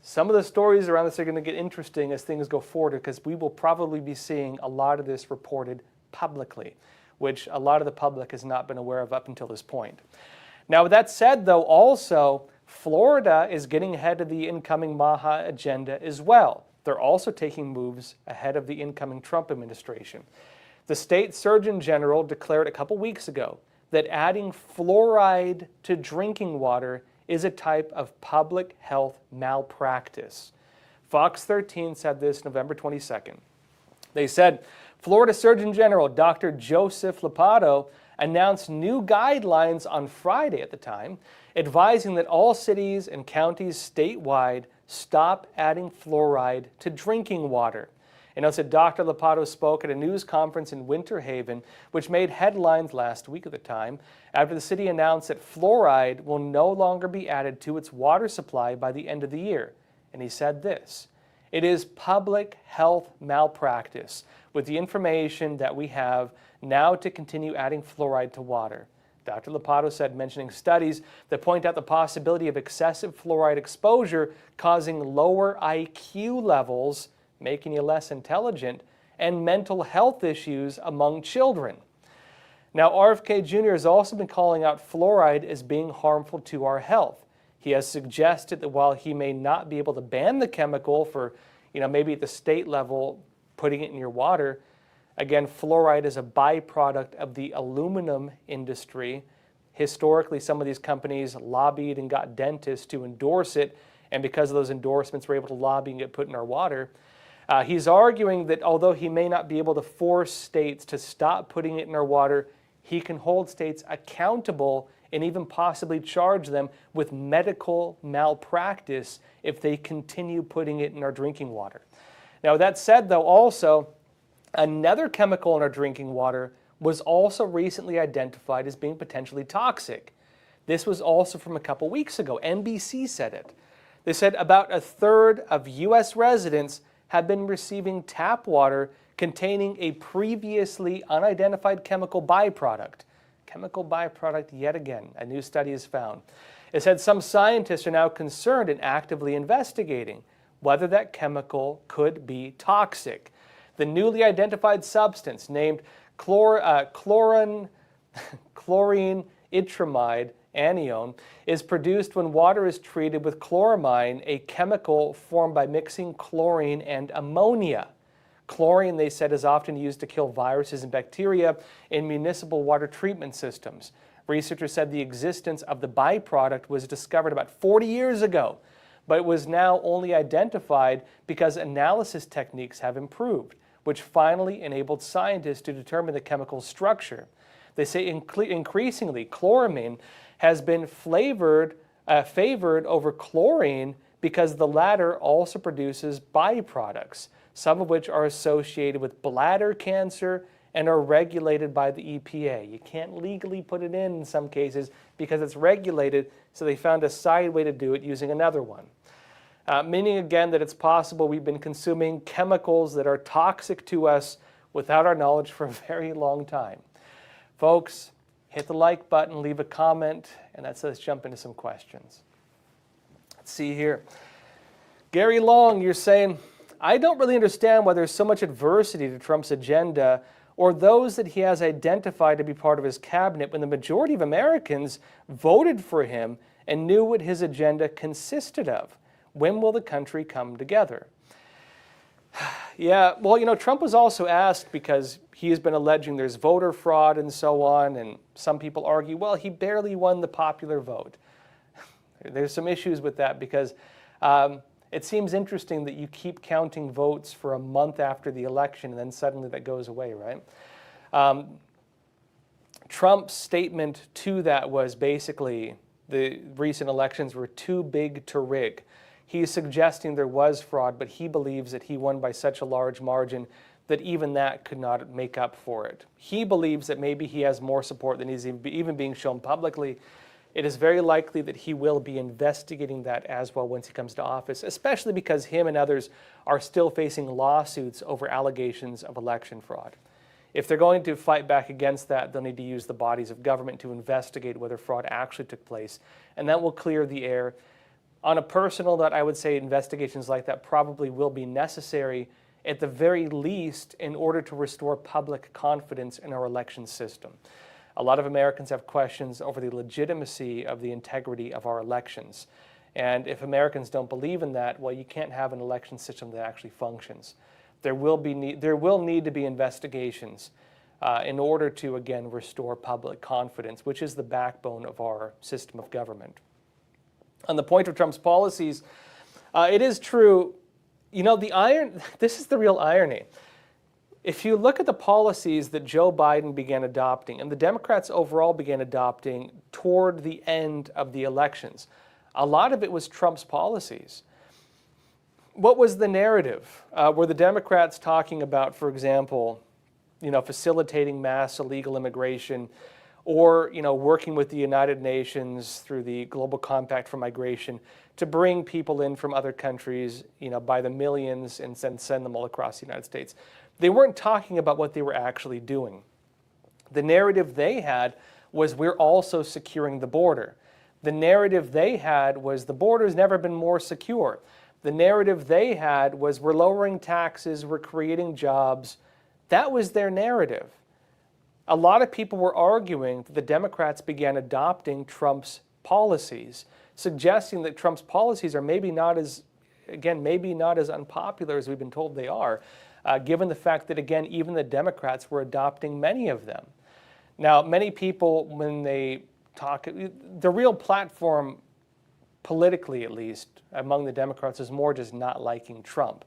Some of the stories around this are going to get interesting as things go forward because we will probably be seeing a lot of this reported publicly, which a lot of the public has not been aware of up until this point. Now, with that said, though, also, Florida is getting ahead of the incoming MAHA agenda as well. They're also taking moves ahead of the incoming Trump administration. The state surgeon general declared a couple weeks ago that adding fluoride to drinking water is a type of public health malpractice. Fox 13 said this November 22nd. They said, Florida Surgeon General Dr. Joseph Lombardo announced new guidelines on Friday at the time, advising that all cities and counties statewide stop adding fluoride to drinking water. And it said Dr. Lombardo spoke at a news conference in Winter Haven, which made headlines last week at the time, after the city announced that fluoride will no longer be added to its water supply by the end of the year. And he said this, "It is public health malpractice with the information that we have now to continue adding fluoride to water." Dr. Lombardo said, mentioning studies that point out the possibility of excessive fluoride exposure causing lower IQ levels, making you less intelligent, and mental health issues among children. Now, RFK Jr. has also been calling out fluoride as being harmful to our health. He has suggested that while he may not be able to ban the chemical for, maybe at the state level, putting it in your water, again, fluoride is a byproduct of the aluminum industry. Historically, some of these companies lobbied and got dentists to endorse it, and because of those endorsements, we're able to lobby and get put in our water. He's arguing that although he may not be able to force states to stop putting it in our water, he can hold states accountable and even possibly charge them with medical malpractice if they continue putting it in our drinking water. Now, that said, though, also, another chemical in our drinking water was also recently identified as being potentially toxic. This was also from a couple weeks ago. NBC said it. They said about a third of U.S. residents have been receiving tap water containing a previously unidentified chemical byproduct. Chemical byproduct yet again, a new study has found. It said some scientists are now concerned and actively investigating whether that chemical could be toxic. The newly identified substance, named chlorine itramide anion, is produced when water is treated with chloramine, a chemical formed by mixing chlorine and ammonia. Chlorine, they said, is often used to kill viruses and bacteria in municipal water treatment systems. Researchers said the existence of the byproduct was discovered about 40 years ago, but it was now only identified because analysis techniques have improved, which finally enabled scientists to determine the chemical structure. They say increasingly chloramine has been favored over chlorine because the latter also produces byproducts, some of which are associated with bladder cancer and are regulated by the EPA. You can't legally put it in some cases because it's regulated, so they found a side way to do it using another one. Meaning again that it's possible we've been consuming chemicals that are toxic to us without our knowledge for a very long time. Folks, hit the like button, leave a comment, and let's jump into some questions. Let's see here. Gary Long, you're saying, I don't really understand why there's so much adversity to Trump's agenda or those that he has identified to be part of his cabinet when the majority of Americans voted for him and knew what his agenda consisted of. When will the country come together? Yeah, well, Trump was also asked because he has been alleging there's voter fraud and so on, and some people argue, well, he barely won the popular vote. There's some issues with that because it seems interesting that you keep counting votes for a month after the election and then suddenly that goes away, right? Trump's statement to that was basically the recent elections were too big to rig. He's suggesting there was fraud, but he believes that he won by such a large margin that even that could not make up for it. He believes that maybe he has more support than is even being shown publicly. It is very likely that he will be investigating that as well once he comes to office, especially because him and others are still facing lawsuits over allegations of election fraud. If they're going to fight back against that, they'll need to use the bodies of government to investigate whether fraud actually took place, and that will clear the air. On a personal note, I would say investigations like that probably will be necessary, at the very least, in order to restore public confidence in our election system. A lot of Americans have questions over the legitimacy of the integrity of our elections. And if Americans don't believe in that, well, you can't have an election system that actually functions. There will need to be investigations in order to, again, restore public confidence, which is the backbone of our system of government. On the point of Trump's policies, it is true, this is the real irony. If you look at the policies that Joe Biden began adopting and the Democrats overall began adopting toward the end of the elections, a lot of it was Trump's policies. What was the narrative? Were the Democrats talking about, for example, facilitating mass illegal immigration, or working with the United Nations through the Global Compact for Migration to bring people in from other countries, by the millions and send them all across the United States? They weren't talking about what they were actually doing. The narrative they had was we're also securing the border. The narrative they had was the border's never been more secure. The narrative they had was we're lowering taxes, we're creating jobs. That was their narrative. A lot of people were arguing that the Democrats began adopting Trump's policies, suggesting that Trump's policies are maybe not as unpopular as we've been told they are, given the fact that, again, even the Democrats were adopting many of them. Now, many people, when they talk, the real platform, politically at least, among the Democrats is more just not liking Trump.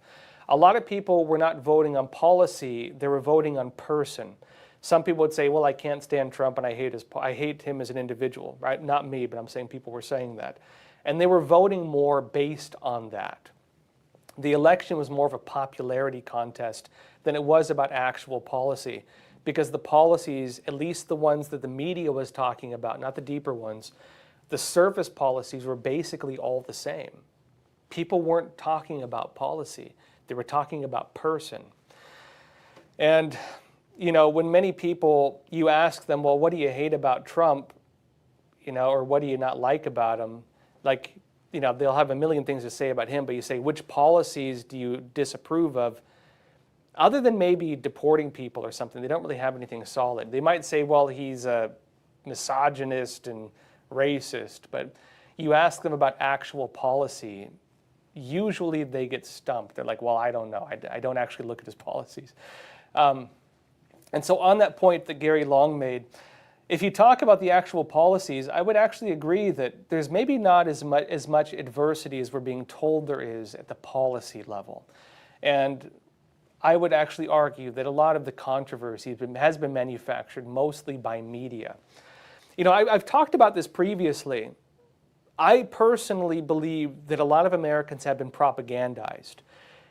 A lot of people were not voting on policy, they were voting on person. Some people would say, well, I can't stand Trump and I hate him as an individual, right? Not me, but I'm saying people were saying that. And they were voting more based on that. The election was more of a popularity contest than it was about actual policy, because the policies, at least the ones that the media was talking about, not the deeper ones, the surface policies were basically all the same. People weren't talking about policy. They were talking about person. And, when many people, you ask them, well, what do you hate about Trump, or what do you not like about him? They'll have a million things to say about him, but you say, which policies do you disapprove of? Other than maybe deporting people or something, they don't really have anything solid. They might say, well, he's a misogynist and racist, but you ask them about actual policy, usually they get stumped. They're like, well, I don't know. I don't actually look at his policies. And so on that point that Gary Long made, if you talk about the actual policies, I would actually agree that there's maybe not as much adversity as we're being told there is at the policy level. And I would actually argue that a lot of the controversy has been manufactured mostly by media. I've talked about this previously. I personally believe that a lot of Americans have been propagandized.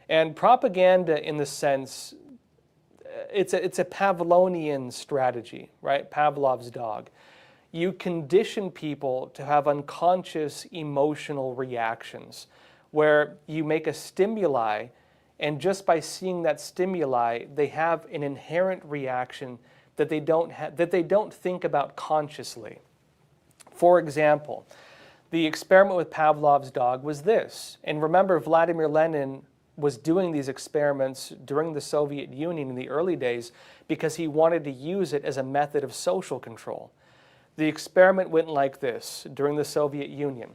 And propaganda, in the sense, it's a Pavlovian strategy, right? Pavlov's dog. You condition people to have unconscious emotional reactions where you make a stimuli, and just by seeing that stimuli, they have an inherent reaction that they don't think about consciously. For example, the experiment with Pavlov's dog was this. And remember, Vladimir Lenin was doing these experiments during the Soviet Union in the early days because he wanted to use it as a method of social control. The experiment went like this during the Soviet Union.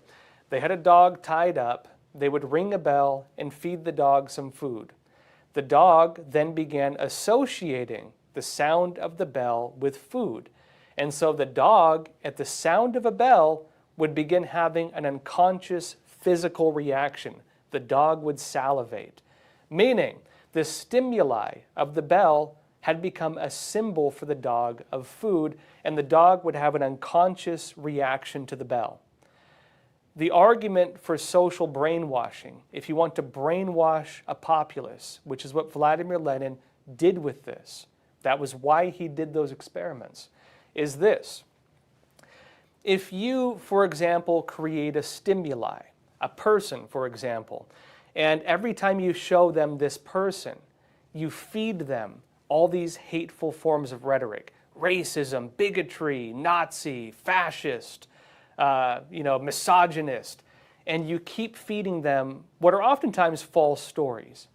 They had a dog tied up. They would ring a bell and feed the dog some food. The dog then began associating the sound of the bell with food. And so the dog, at the sound of a bell, would begin having an unconscious physical reaction. The dog would salivate, meaning the stimuli of the bell had become a symbol for the dog of food, and the dog would have an unconscious reaction to the bell. The argument for social brainwashing, if you want to brainwash a populace, which is what Vladimir Lenin did with this, that was why he did those experiments, is this. If you, for example, create a stimuli, a person, for example, and every time you show them this person, you feed them all these hateful forms of rhetoric, racism, bigotry, Nazi, fascist, misogynist, and you keep feeding them what are oftentimes false stories.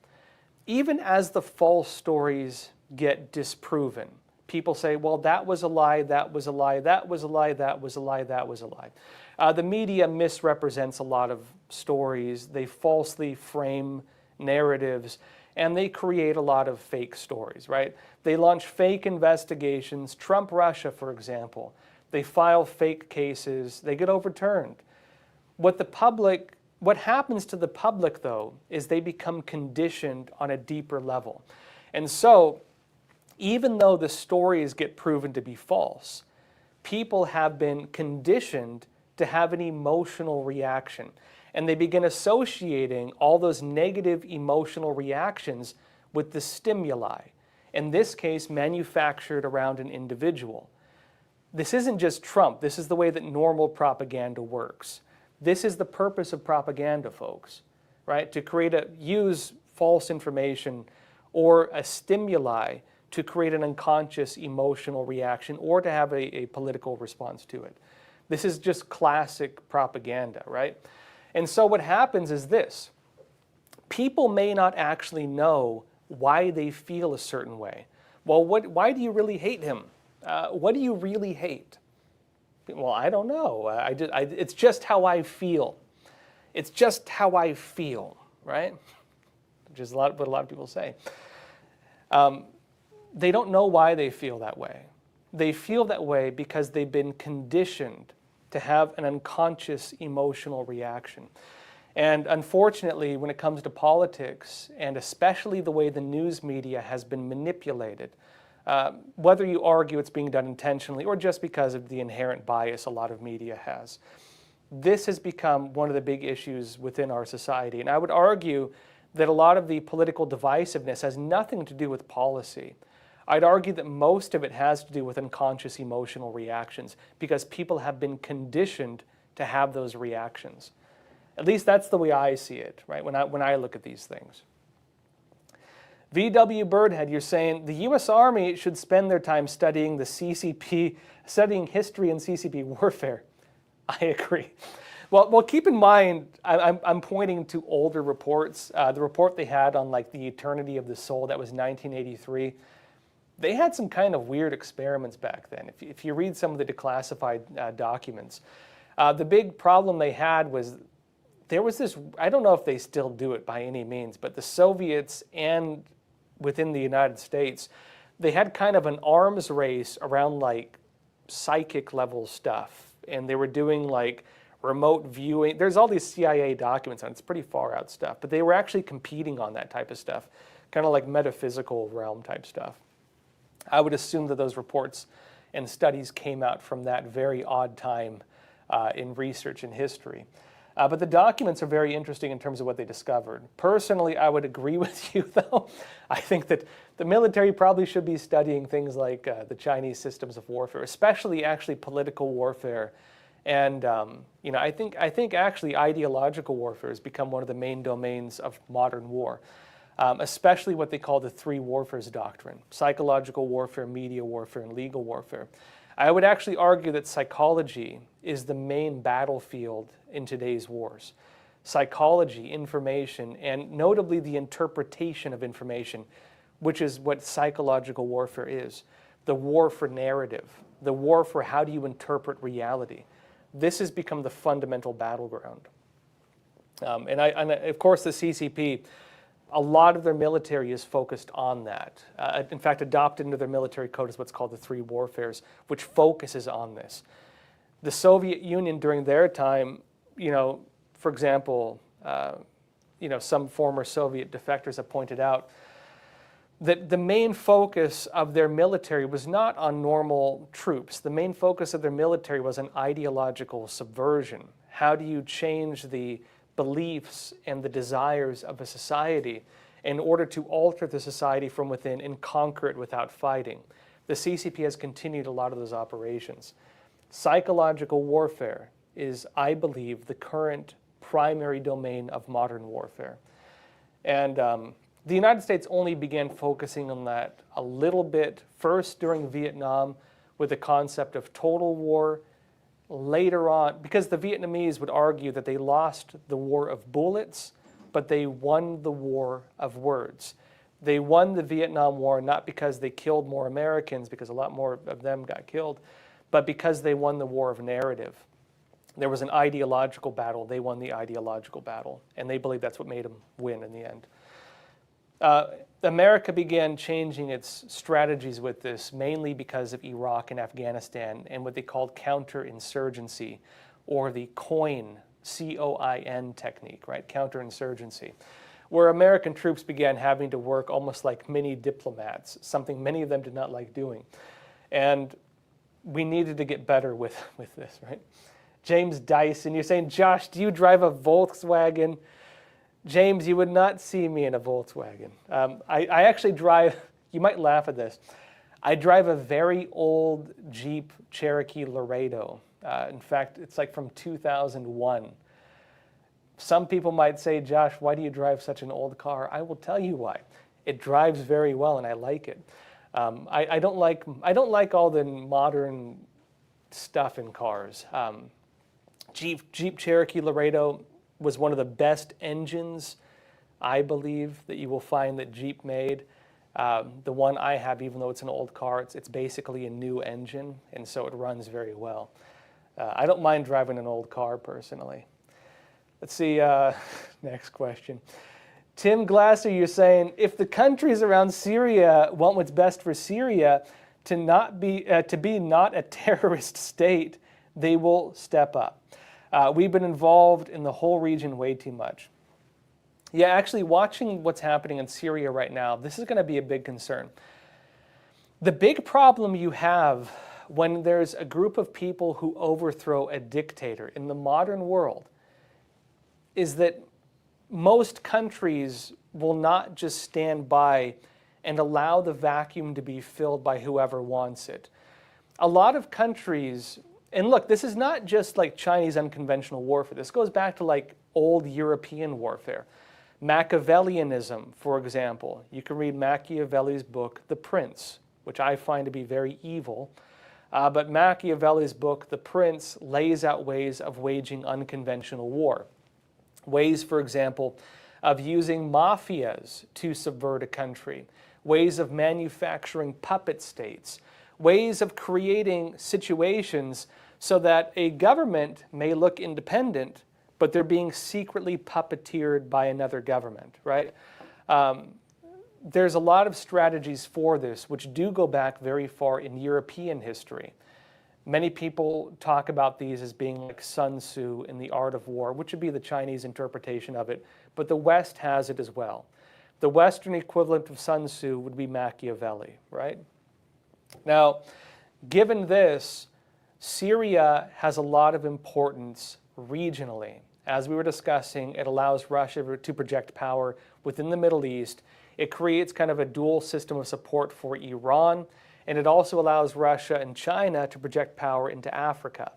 Even as the false stories get disproven, people say, well, that was a lie, that was a lie, that was a lie, that was a lie, that was a lie. The media misrepresents a lot of stories. They falsely frame narratives, and they create a lot of fake stories, right? They launch fake investigations. Trump Russia, for example. They file fake cases. They get overturned. What happens to the public, though, is they become conditioned on a deeper level. And so, even though the stories get proven to be false, people have been conditioned to have an emotional reaction. And they begin associating all those negative emotional reactions with the stimuli, in this case, manufactured around an individual. This isn't just Trump. This is the way that normal propaganda works. This is the purpose of propaganda, folks, right? To use false information or a stimuli to create an unconscious emotional reaction or to have a political response to it. This is just classic propaganda, right? And so what happens is this. People may not actually know why they feel a certain way. Well, why do you really hate him? What do you really hate? Well, I don't know. It's just how I feel. It's just how I feel, right? Which is what a lot of people say. They don't know why they feel that way. They feel that way because they've been conditioned to have an unconscious emotional reaction. And unfortunately, when it comes to politics, and especially the way the news media has been manipulated, whether you argue it's being done intentionally or just because of the inherent bias a lot of media has, this has become one of the big issues within our society. And I would argue that a lot of the political divisiveness has nothing to do with policy. I'd argue that most of it has to do with unconscious emotional reactions because people have been conditioned to have those reactions. At least that's the way I see it, right, when I look at these things. VW Birdhead, you're saying the U.S. Army should spend their time studying the CCP, studying history and CCP warfare. I agree. Well, keep in mind, I'm pointing to older reports. The report they had on like the eternity of the soul, that was 1983. They had some kind of weird experiments back then. If you read some of the declassified documents, the big problem they had was there was this, I don't know if they still do it by any means, but the Soviets and within the United States, they had kind of an arms race around like psychic level stuff. And they were doing like remote viewing. There's all these CIA documents on it. It's pretty far out stuff, but they were actually competing on that type of stuff, kind of like metaphysical realm type stuff. I would assume that those reports and studies came out from that very odd time in research and history. But the documents are very interesting in terms of what they discovered. Personally, I would agree with you, though. I think that the military probably should be studying things like the Chinese systems of warfare, especially actually political warfare. And I think actually ideological warfare has become one of the main domains of modern war. Especially what they call the three warfares doctrine: psychological warfare, media warfare, and legal warfare. I would actually argue that psychology is the main battlefield in today's wars. Psychology, information, and notably the interpretation of information, which is what psychological warfare is. The war for narrative, the war for how do you interpret reality. This has become the fundamental battleground. And of course the CCP, a lot of their military is focused on that. In fact, adopted into their military code is what's called the three warfares, which focuses on this. The Soviet Union during their time, for example, some former Soviet defectors have pointed out that the main focus of their military was not on normal troops. The main focus of their military was on ideological subversion. How do you change the beliefs and the desires of a society in order to alter the society from within and conquer it without fighting? The CCP has continued a lot of those operations. Psychological warfare is, I believe, the current primary domain of modern warfare. And the United States only began focusing on that a little bit first during Vietnam with the concept of total war. Later on, because the Vietnamese would argue that they lost the war of bullets, but they won the war of words. They won the Vietnam War not because they killed more Americans, because a lot more of them got killed, but because they won the war of narrative. There was an ideological battle. They won the ideological battle, and they believe that's what made them win in the end. America began changing its strategies with this, mainly because of Iraq and Afghanistan and what they called counterinsurgency, or the COIN, C-O-I-N technique, right? Counterinsurgency, where American troops began having to work almost like mini diplomats, something many of them did not like doing. And we needed to get better with this, right? James Dyson, you're saying, Josh, do you drive a Volkswagen? James, you would not see me in a Volkswagen. I actually drive, you might laugh at this, I drive a very old Jeep Cherokee Laredo. In fact, it's like from 2001. Some people might say, Josh, why do you drive such an old car? I will tell you why. It drives very well and I like it. I don't like all the modern stuff in cars. Jeep Cherokee Laredo was one of the best engines, I believe, that you will find that Jeep made. The one I have, even though it's an old car, it's basically a new engine, and so it runs very well. I don't mind driving an old car, personally. Let's see, next question. Tim Glasser, you're saying, if the countries around Syria want what's best for Syria to be not a terrorist state, they will step up. We've been involved in the whole region way too much. Yeah, actually, watching what's happening in Syria right now, this is going to be a big concern. The big problem you have when there's a group of people who overthrow a dictator in the modern world is that most countries will not just stand by and allow the vacuum to be filled by whoever wants it. A lot of countries, and look, this is not just like Chinese unconventional warfare. This goes back to like old European warfare. Machiavellianism, for example. You can read Machiavelli's book, The Prince, which I find to be very evil. But Machiavelli's book, The Prince, lays out ways of waging unconventional war. Ways, for example, of using mafias to subvert a country. Ways of manufacturing puppet states. Ways of creating situations so that a government may look independent, but they're being secretly puppeteered by another government, right? There's a lot of strategies for this, which do go back very far in European history. Many people talk about these as being like Sun Tzu in The Art of War, which would be the Chinese interpretation of it, but the West has it as well. The Western equivalent of Sun Tzu would be Machiavelli, right? Now, given this, Syria has a lot of importance regionally. As we were discussing, it allows Russia to project power within the Middle East. It creates kind of a dual system of support for Iran, and it also allows Russia and China to project power into Africa.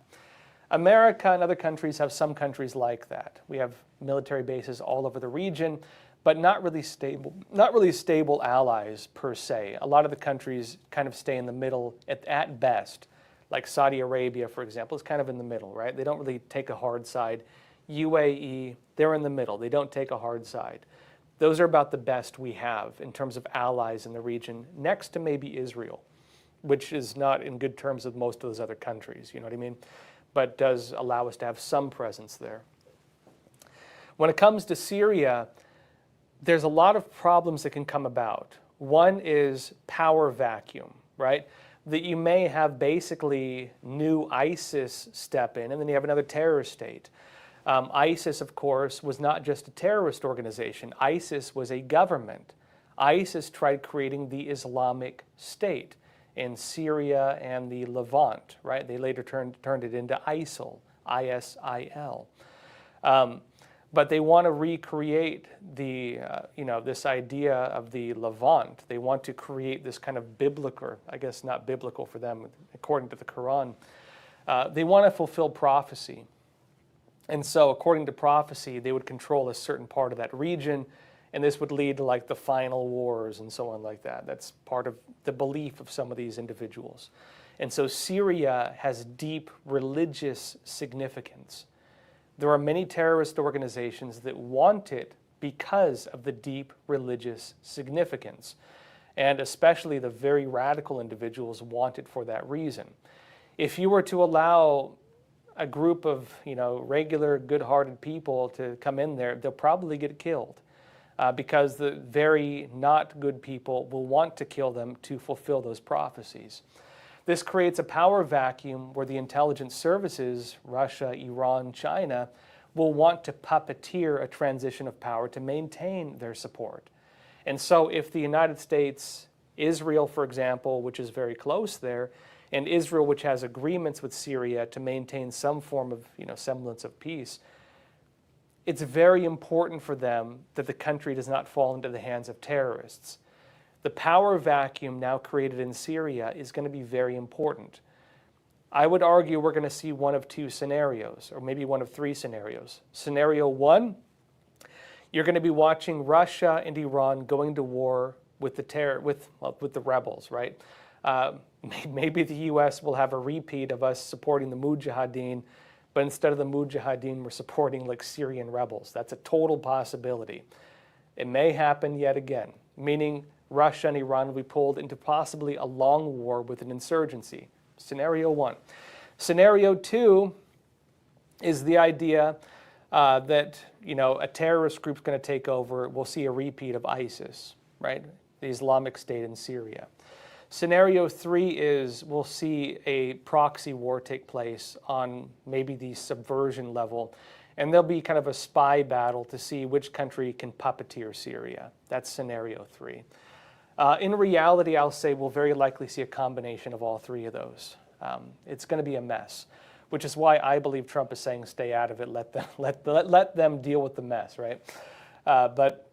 America and other countries have some countries like that. We have military bases all over the region, but not really stable allies per se. A lot of the countries kind of stay in the middle at best. Like Saudi Arabia, for example, is kind of in the middle, right? They don't really take a hard side. UAE, they're in the middle. They don't take a hard side. Those are about the best we have in terms of allies in the region, next to maybe Israel, which is not in good terms with most of those other countries, you know what I mean? But does allow us to have some presence there. When it comes to Syria, there's a lot of problems that can come about. One is power vacuum, right? That you may have basically new ISIS step in, and then you have another terrorist state. ISIS, of course, was not just a terrorist organization. ISIS was a government. ISIS tried creating the Islamic State in Syria and the Levant, right? They later turned it into ISIL, I-S-I-L. But they want to recreate the, this idea of the Levant. They want to create this kind of biblical, I guess not biblical for them, according to the Quran. They want to fulfill prophecy. And so according to prophecy, they would control a certain part of that region, and this would lead to like the final wars and so on like that. That's part of the belief of some of these individuals. And so Syria has deep religious significance. There are many terrorist organizations that want it because of the deep religious significance. And especially the very radical individuals want it for that reason. If you were to allow a group of regular good-hearted people to come in there, they'll probably get killed because the very not good people will want to kill them to fulfill those prophecies. This creates a power vacuum where the intelligence services, Russia, Iran, China, will want to puppeteer a transition of power to maintain their support. And so if the United States, Israel, for example, which is very close there, and Israel, which has agreements with Syria to maintain some form of semblance of peace, it's very important for them that the country does not fall into the hands of terrorists. The power vacuum now created in Syria is going to be very important. I would argue we're going to see one of two scenarios, or maybe one of three scenarios. Scenario one, you're going to be watching Russia and Iran going to war with the rebels, right? Maybe the U.S. will have a repeat of us supporting the Mujahideen, but instead of the Mujahideen, we're supporting like Syrian rebels. That's a total possibility. It may happen yet again, meaning Russia and Iran will be pulled into possibly a long war with an insurgency. Scenario one. Scenario two is the idea that a terrorist group's going to take over. We'll see a repeat of ISIS, right? The Islamic State in Syria. Scenario three is we'll see a proxy war take place on maybe the subversion level, and there'll be kind of a spy battle to see which country can puppeteer Syria. That's scenario three. In reality, I'll say we'll very likely see a combination of all three of those. It's going to be a mess, which is why I believe Trump is saying stay out of it, let them deal with the mess, right? But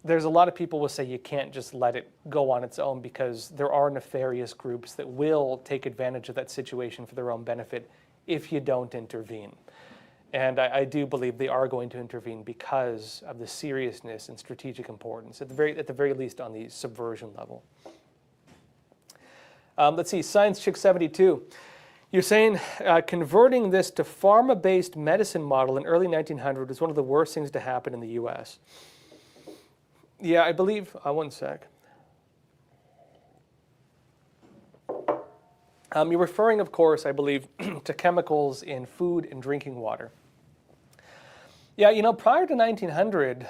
there's a lot of people will say you can't just let it go on its own because there are nefarious groups that will take advantage of that situation for their own benefit if you don't intervene. And I do believe they are going to intervene because of the seriousness and strategic importance, at the very least on the subversion level. Let's see, Science Chick 72. You're saying converting this to pharma-based medicine model in early 1900 is one of the worst things to happen in the U.S. Yeah, I believe, one sec. You're referring, of course, I believe, to chemicals in food and drinking water. Yeah, prior to 1900,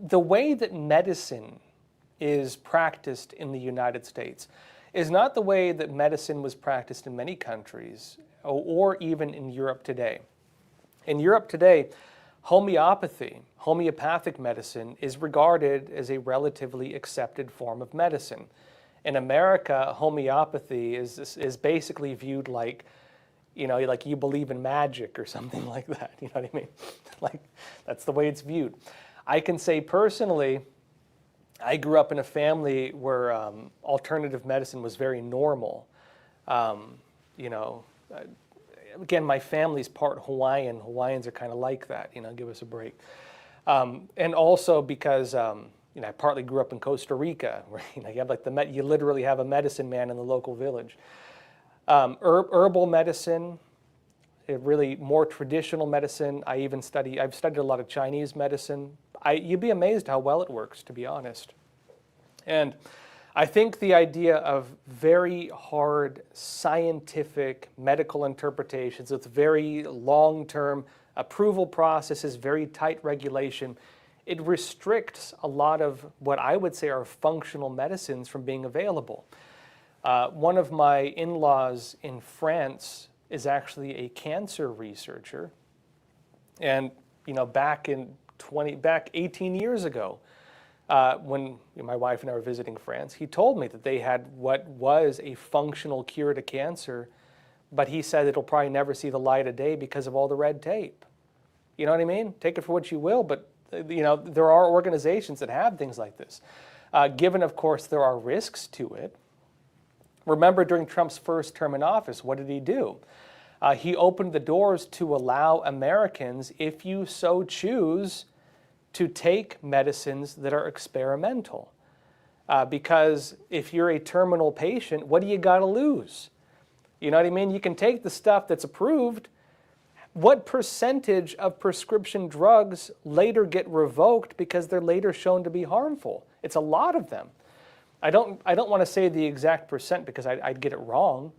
the way that medicine is practiced in the United States is not the way that medicine was practiced in many countries, or even in Europe today. In Europe today, homeopathic medicine is regarded as a relatively accepted form of medicine. In America, homeopathy is basically viewed like, like you believe in magic or something like that. You know what I mean? Like, that's the way it's viewed. I can say personally, I grew up in a family where alternative medicine was very normal. Again, my family's part Hawaiian. Hawaiians are kind of like that, give us a break. And also because, I partly grew up in Costa Rica, where you have you literally have a medicine man in the local village. Herbal medicine, really more traditional medicine. I've studied a lot of Chinese medicine. You'd be amazed how well it works, to be honest. And I think the idea of very hard scientific medical interpretations with very long-term approval processes, very tight regulation. It restricts a lot of what I would say are functional medicines from being available. One of my in-laws in France is actually a cancer researcher. And back 18 years ago, when my wife and I were visiting France, he told me that they had what was a functional cure to cancer, but he said it'll probably never see the light of day because of all the red tape. You know what I mean? Take it for what you will, but there are organizations that have things like this. Given, of course, there are risks to it. Remember, during Trump's first term in office, what did he do? He opened the doors to allow Americans, if you so choose, to take medicines that are experimental. Because if you're a terminal patient, what do you got to lose? You know what I mean? You can take the stuff that's approved. What percentage of prescription drugs later get revoked because they're later shown to be harmful? It's a lot of them. I don't want to say the exact percent because I'd get it wrong,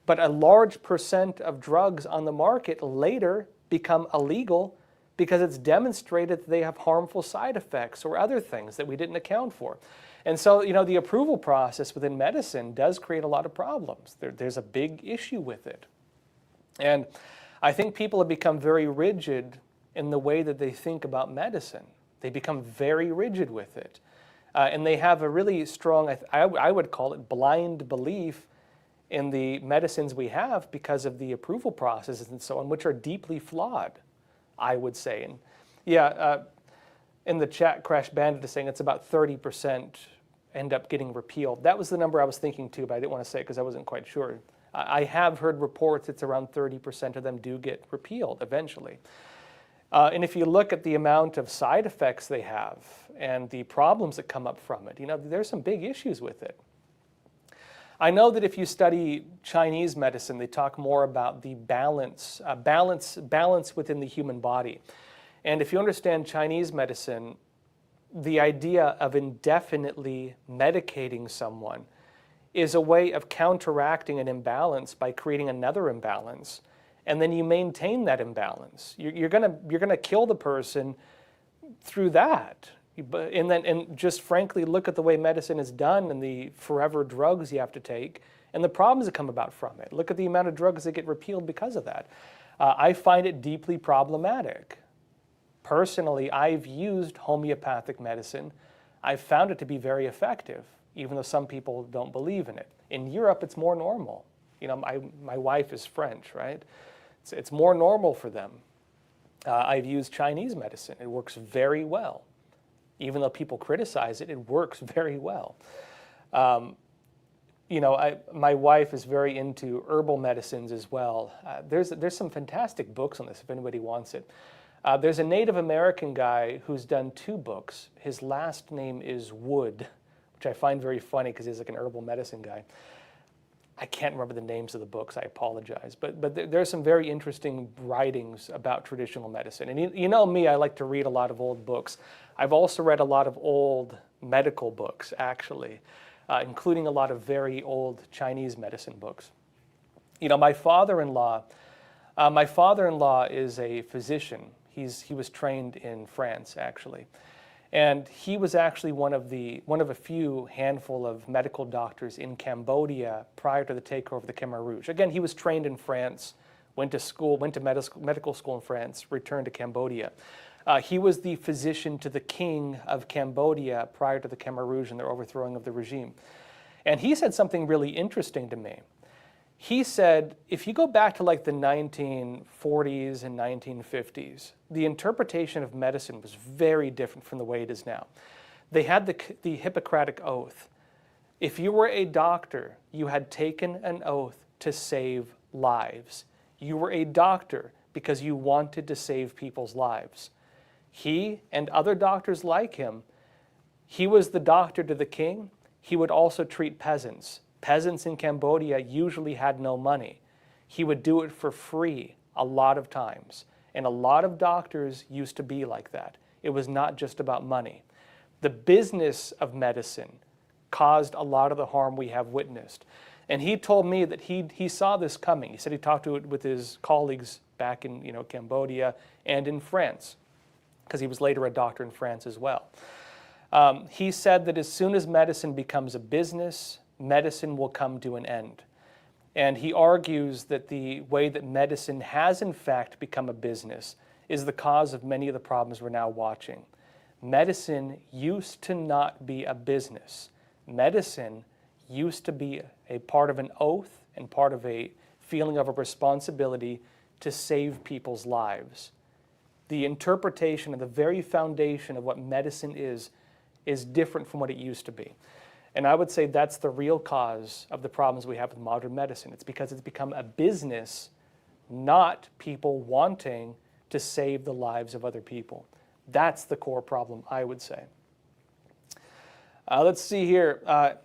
but a large percent of drugs on the market later become illegal because it's demonstrated that they have harmful side effects or other things that we didn't account for. And so, the approval process within medicine does create a lot of problems. There's a big issue with it. And I think people have become very rigid in the way that they think about medicine. They become very rigid with it. And they have a really strong, I would call it blind belief in the medicines we have because of the approval processes and so on, which are deeply flawed, I would say. And in the chat, Crash Bandit is saying it's about 30% end up getting repealed. That was the number I was thinking too, but I didn't want to say it because I wasn't quite sure. I have heard reports it's around 30% of them do get repealed eventually. And if you look at the amount of side effects they have and the problems that come up from it, there's some big issues with it. I know that if you study Chinese medicine, they talk more about the balance within the human body. And if you understand Chinese medicine, the idea of indefinitely medicating someone is a way of counteracting an imbalance by creating another imbalance, and then you maintain that imbalance. You're gonna kill the person through that, and just frankly look at the way medicine is done and the forever drugs you have to take and the problems that come about from it. Look at the amount of drugs that get repealed because of that. I find it deeply problematic. Personally, I've used homeopathic medicine. I've found it to be very effective, even though some people don't believe in it. In Europe, it's more normal. My wife is French, right? It's more normal for them. I've used Chinese medicine. It works very well. Even though people criticize it, it works very well. My wife is very into herbal medicines as well. There's some fantastic books on this if anybody wants it. There's a Native American guy who's done 2 books. His last name is Wood, which I find very funny because he's like an herbal medicine guy. I can't remember the names of the books, I apologize. But there's some very interesting writings about traditional medicine. And you know me, I like to read a lot of old books. I've also read a lot of old medical books, actually, including a lot of very old Chinese medicine books. My father-in-law is a physician. He was trained in France, actually. And he was actually one of a few handful of medical doctors in Cambodia prior to the takeover of the Khmer Rouge. Again, he was trained in France, went to medical school in France, returned to Cambodia. He was the physician to the king of Cambodia prior to the Khmer Rouge and their overthrowing of the regime. And he said something really interesting to me. He said, if you go back to like the 1940s and 1950s, the interpretation of medicine was very different from the way it is now. They had the Hippocratic Oath. If you were a doctor, you had taken an oath to save lives. You were a doctor because you wanted to save people's lives. He and other doctors like him, he was the doctor to the king. He would also treat peasants. Peasants in Cambodia usually had no money. He would do it for free a lot of times. And a lot of doctors used to be like that. It was not just about money. The business of medicine caused a lot of the harm we have witnessed. And he told me that he saw this coming. He said he talked to it with his colleagues back in Cambodia and in France, because he was later a doctor in France as well. He said that as soon as medicine becomes a business, medicine will come to an end. And he argues that the way that medicine has in fact become a business is the cause of many of the problems we're now watching. Medicine used to not be a business. Medicine used to be a part of an oath and part of a feeling of a responsibility to save people's lives. The interpretation of the very foundation of what medicine is different from what it used to be. And I would say that's the real cause of the problems we have with modern medicine. It's because it's become a business, not people wanting to save the lives of other people. That's the core problem, I would say. Let's see here.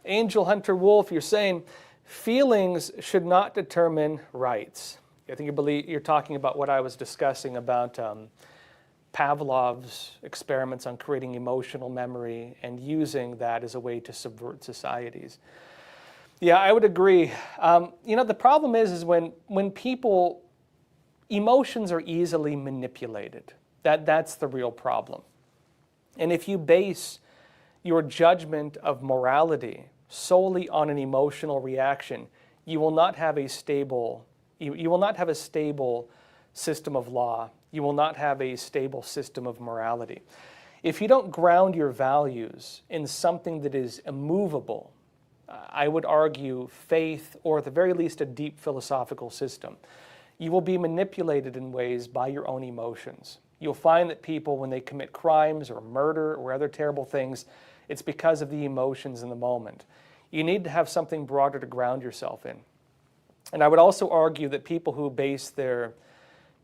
Angel Hunter Wolf, you're saying feelings should not determine rights. I think you're talking about what I was discussing about Pavlov's experiments on creating emotional memory and using that as a way to subvert societies. Yeah, I would agree. The problem is when people, emotions are easily manipulated. That's the real problem. And if you base your judgment of morality solely on an emotional reaction, you will not have a stable system of law. You will not have a stable system of morality. If you don't ground your values in something that is immovable, I would argue faith, or at the very least a deep philosophical system, you will be manipulated in ways by your own emotions. You'll find that people, when they commit crimes or murder or other terrible things, it's because of the emotions in the moment. You need to have something broader to ground yourself in. And I would also argue that people who base their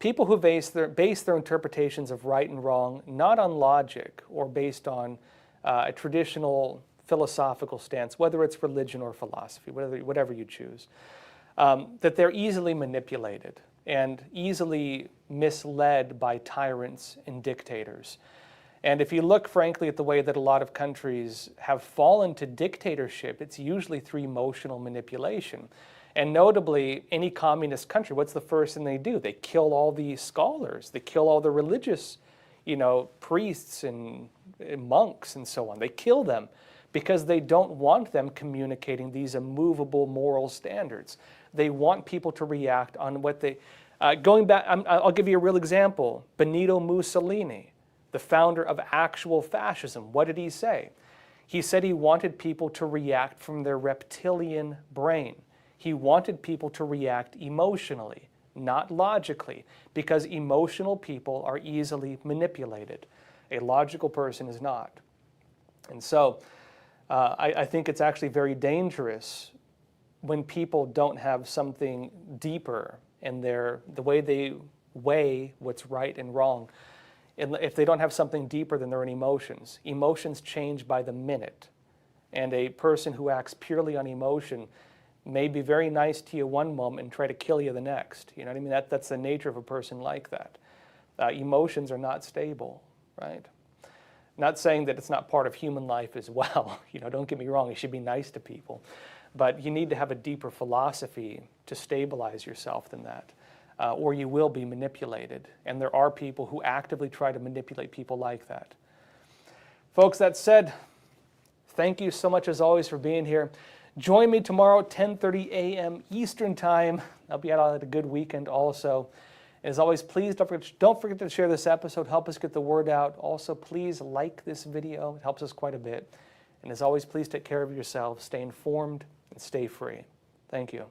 interpretations of right and wrong not on logic or based on a traditional philosophical stance, whether it's religion or philosophy, whatever you choose, that they're easily manipulated and easily misled by tyrants and dictators. And if you look, frankly, at the way that a lot of countries have fallen to dictatorship, it's usually through emotional manipulation. And notably, any communist country, what's the first thing they do? They kill all the scholars. They kill all the religious, priests and monks and so on. They kill them because they don't want them communicating these immovable moral standards. They want people to react on what they... going back, I'll give you a real example. Benito Mussolini, the founder of actual fascism, what did he say? He said he wanted people to react from their reptilian brain. He wanted people to react emotionally, not logically, because emotional people are easily manipulated. A logical person is not. And so I think it's actually very dangerous when people don't have something deeper in the way they weigh what's right and wrong. If they don't have something deeper than their own emotions. Emotions change by the minute. And a person who acts purely on emotion may be very nice to you one moment and try to kill you the next. You know what I mean? That's the nature of a person like that. Emotions are not stable, right? Not saying that it's not part of human life as well. Don't get me wrong, you should be nice to people. But you need to have a deeper philosophy to stabilize yourself than that, or you will be manipulated. And there are people who actively try to manipulate people like that. Folks, that said, thank you so much as always for being here. Join me tomorrow, 10:30 a.m. Eastern Time. I'll be out at a good weekend also. As always, please don't forget to share this episode. Help us get the word out. Also, please like this video. It helps us quite a bit. And as always, please take care of yourselves. Stay informed and stay free. Thank you.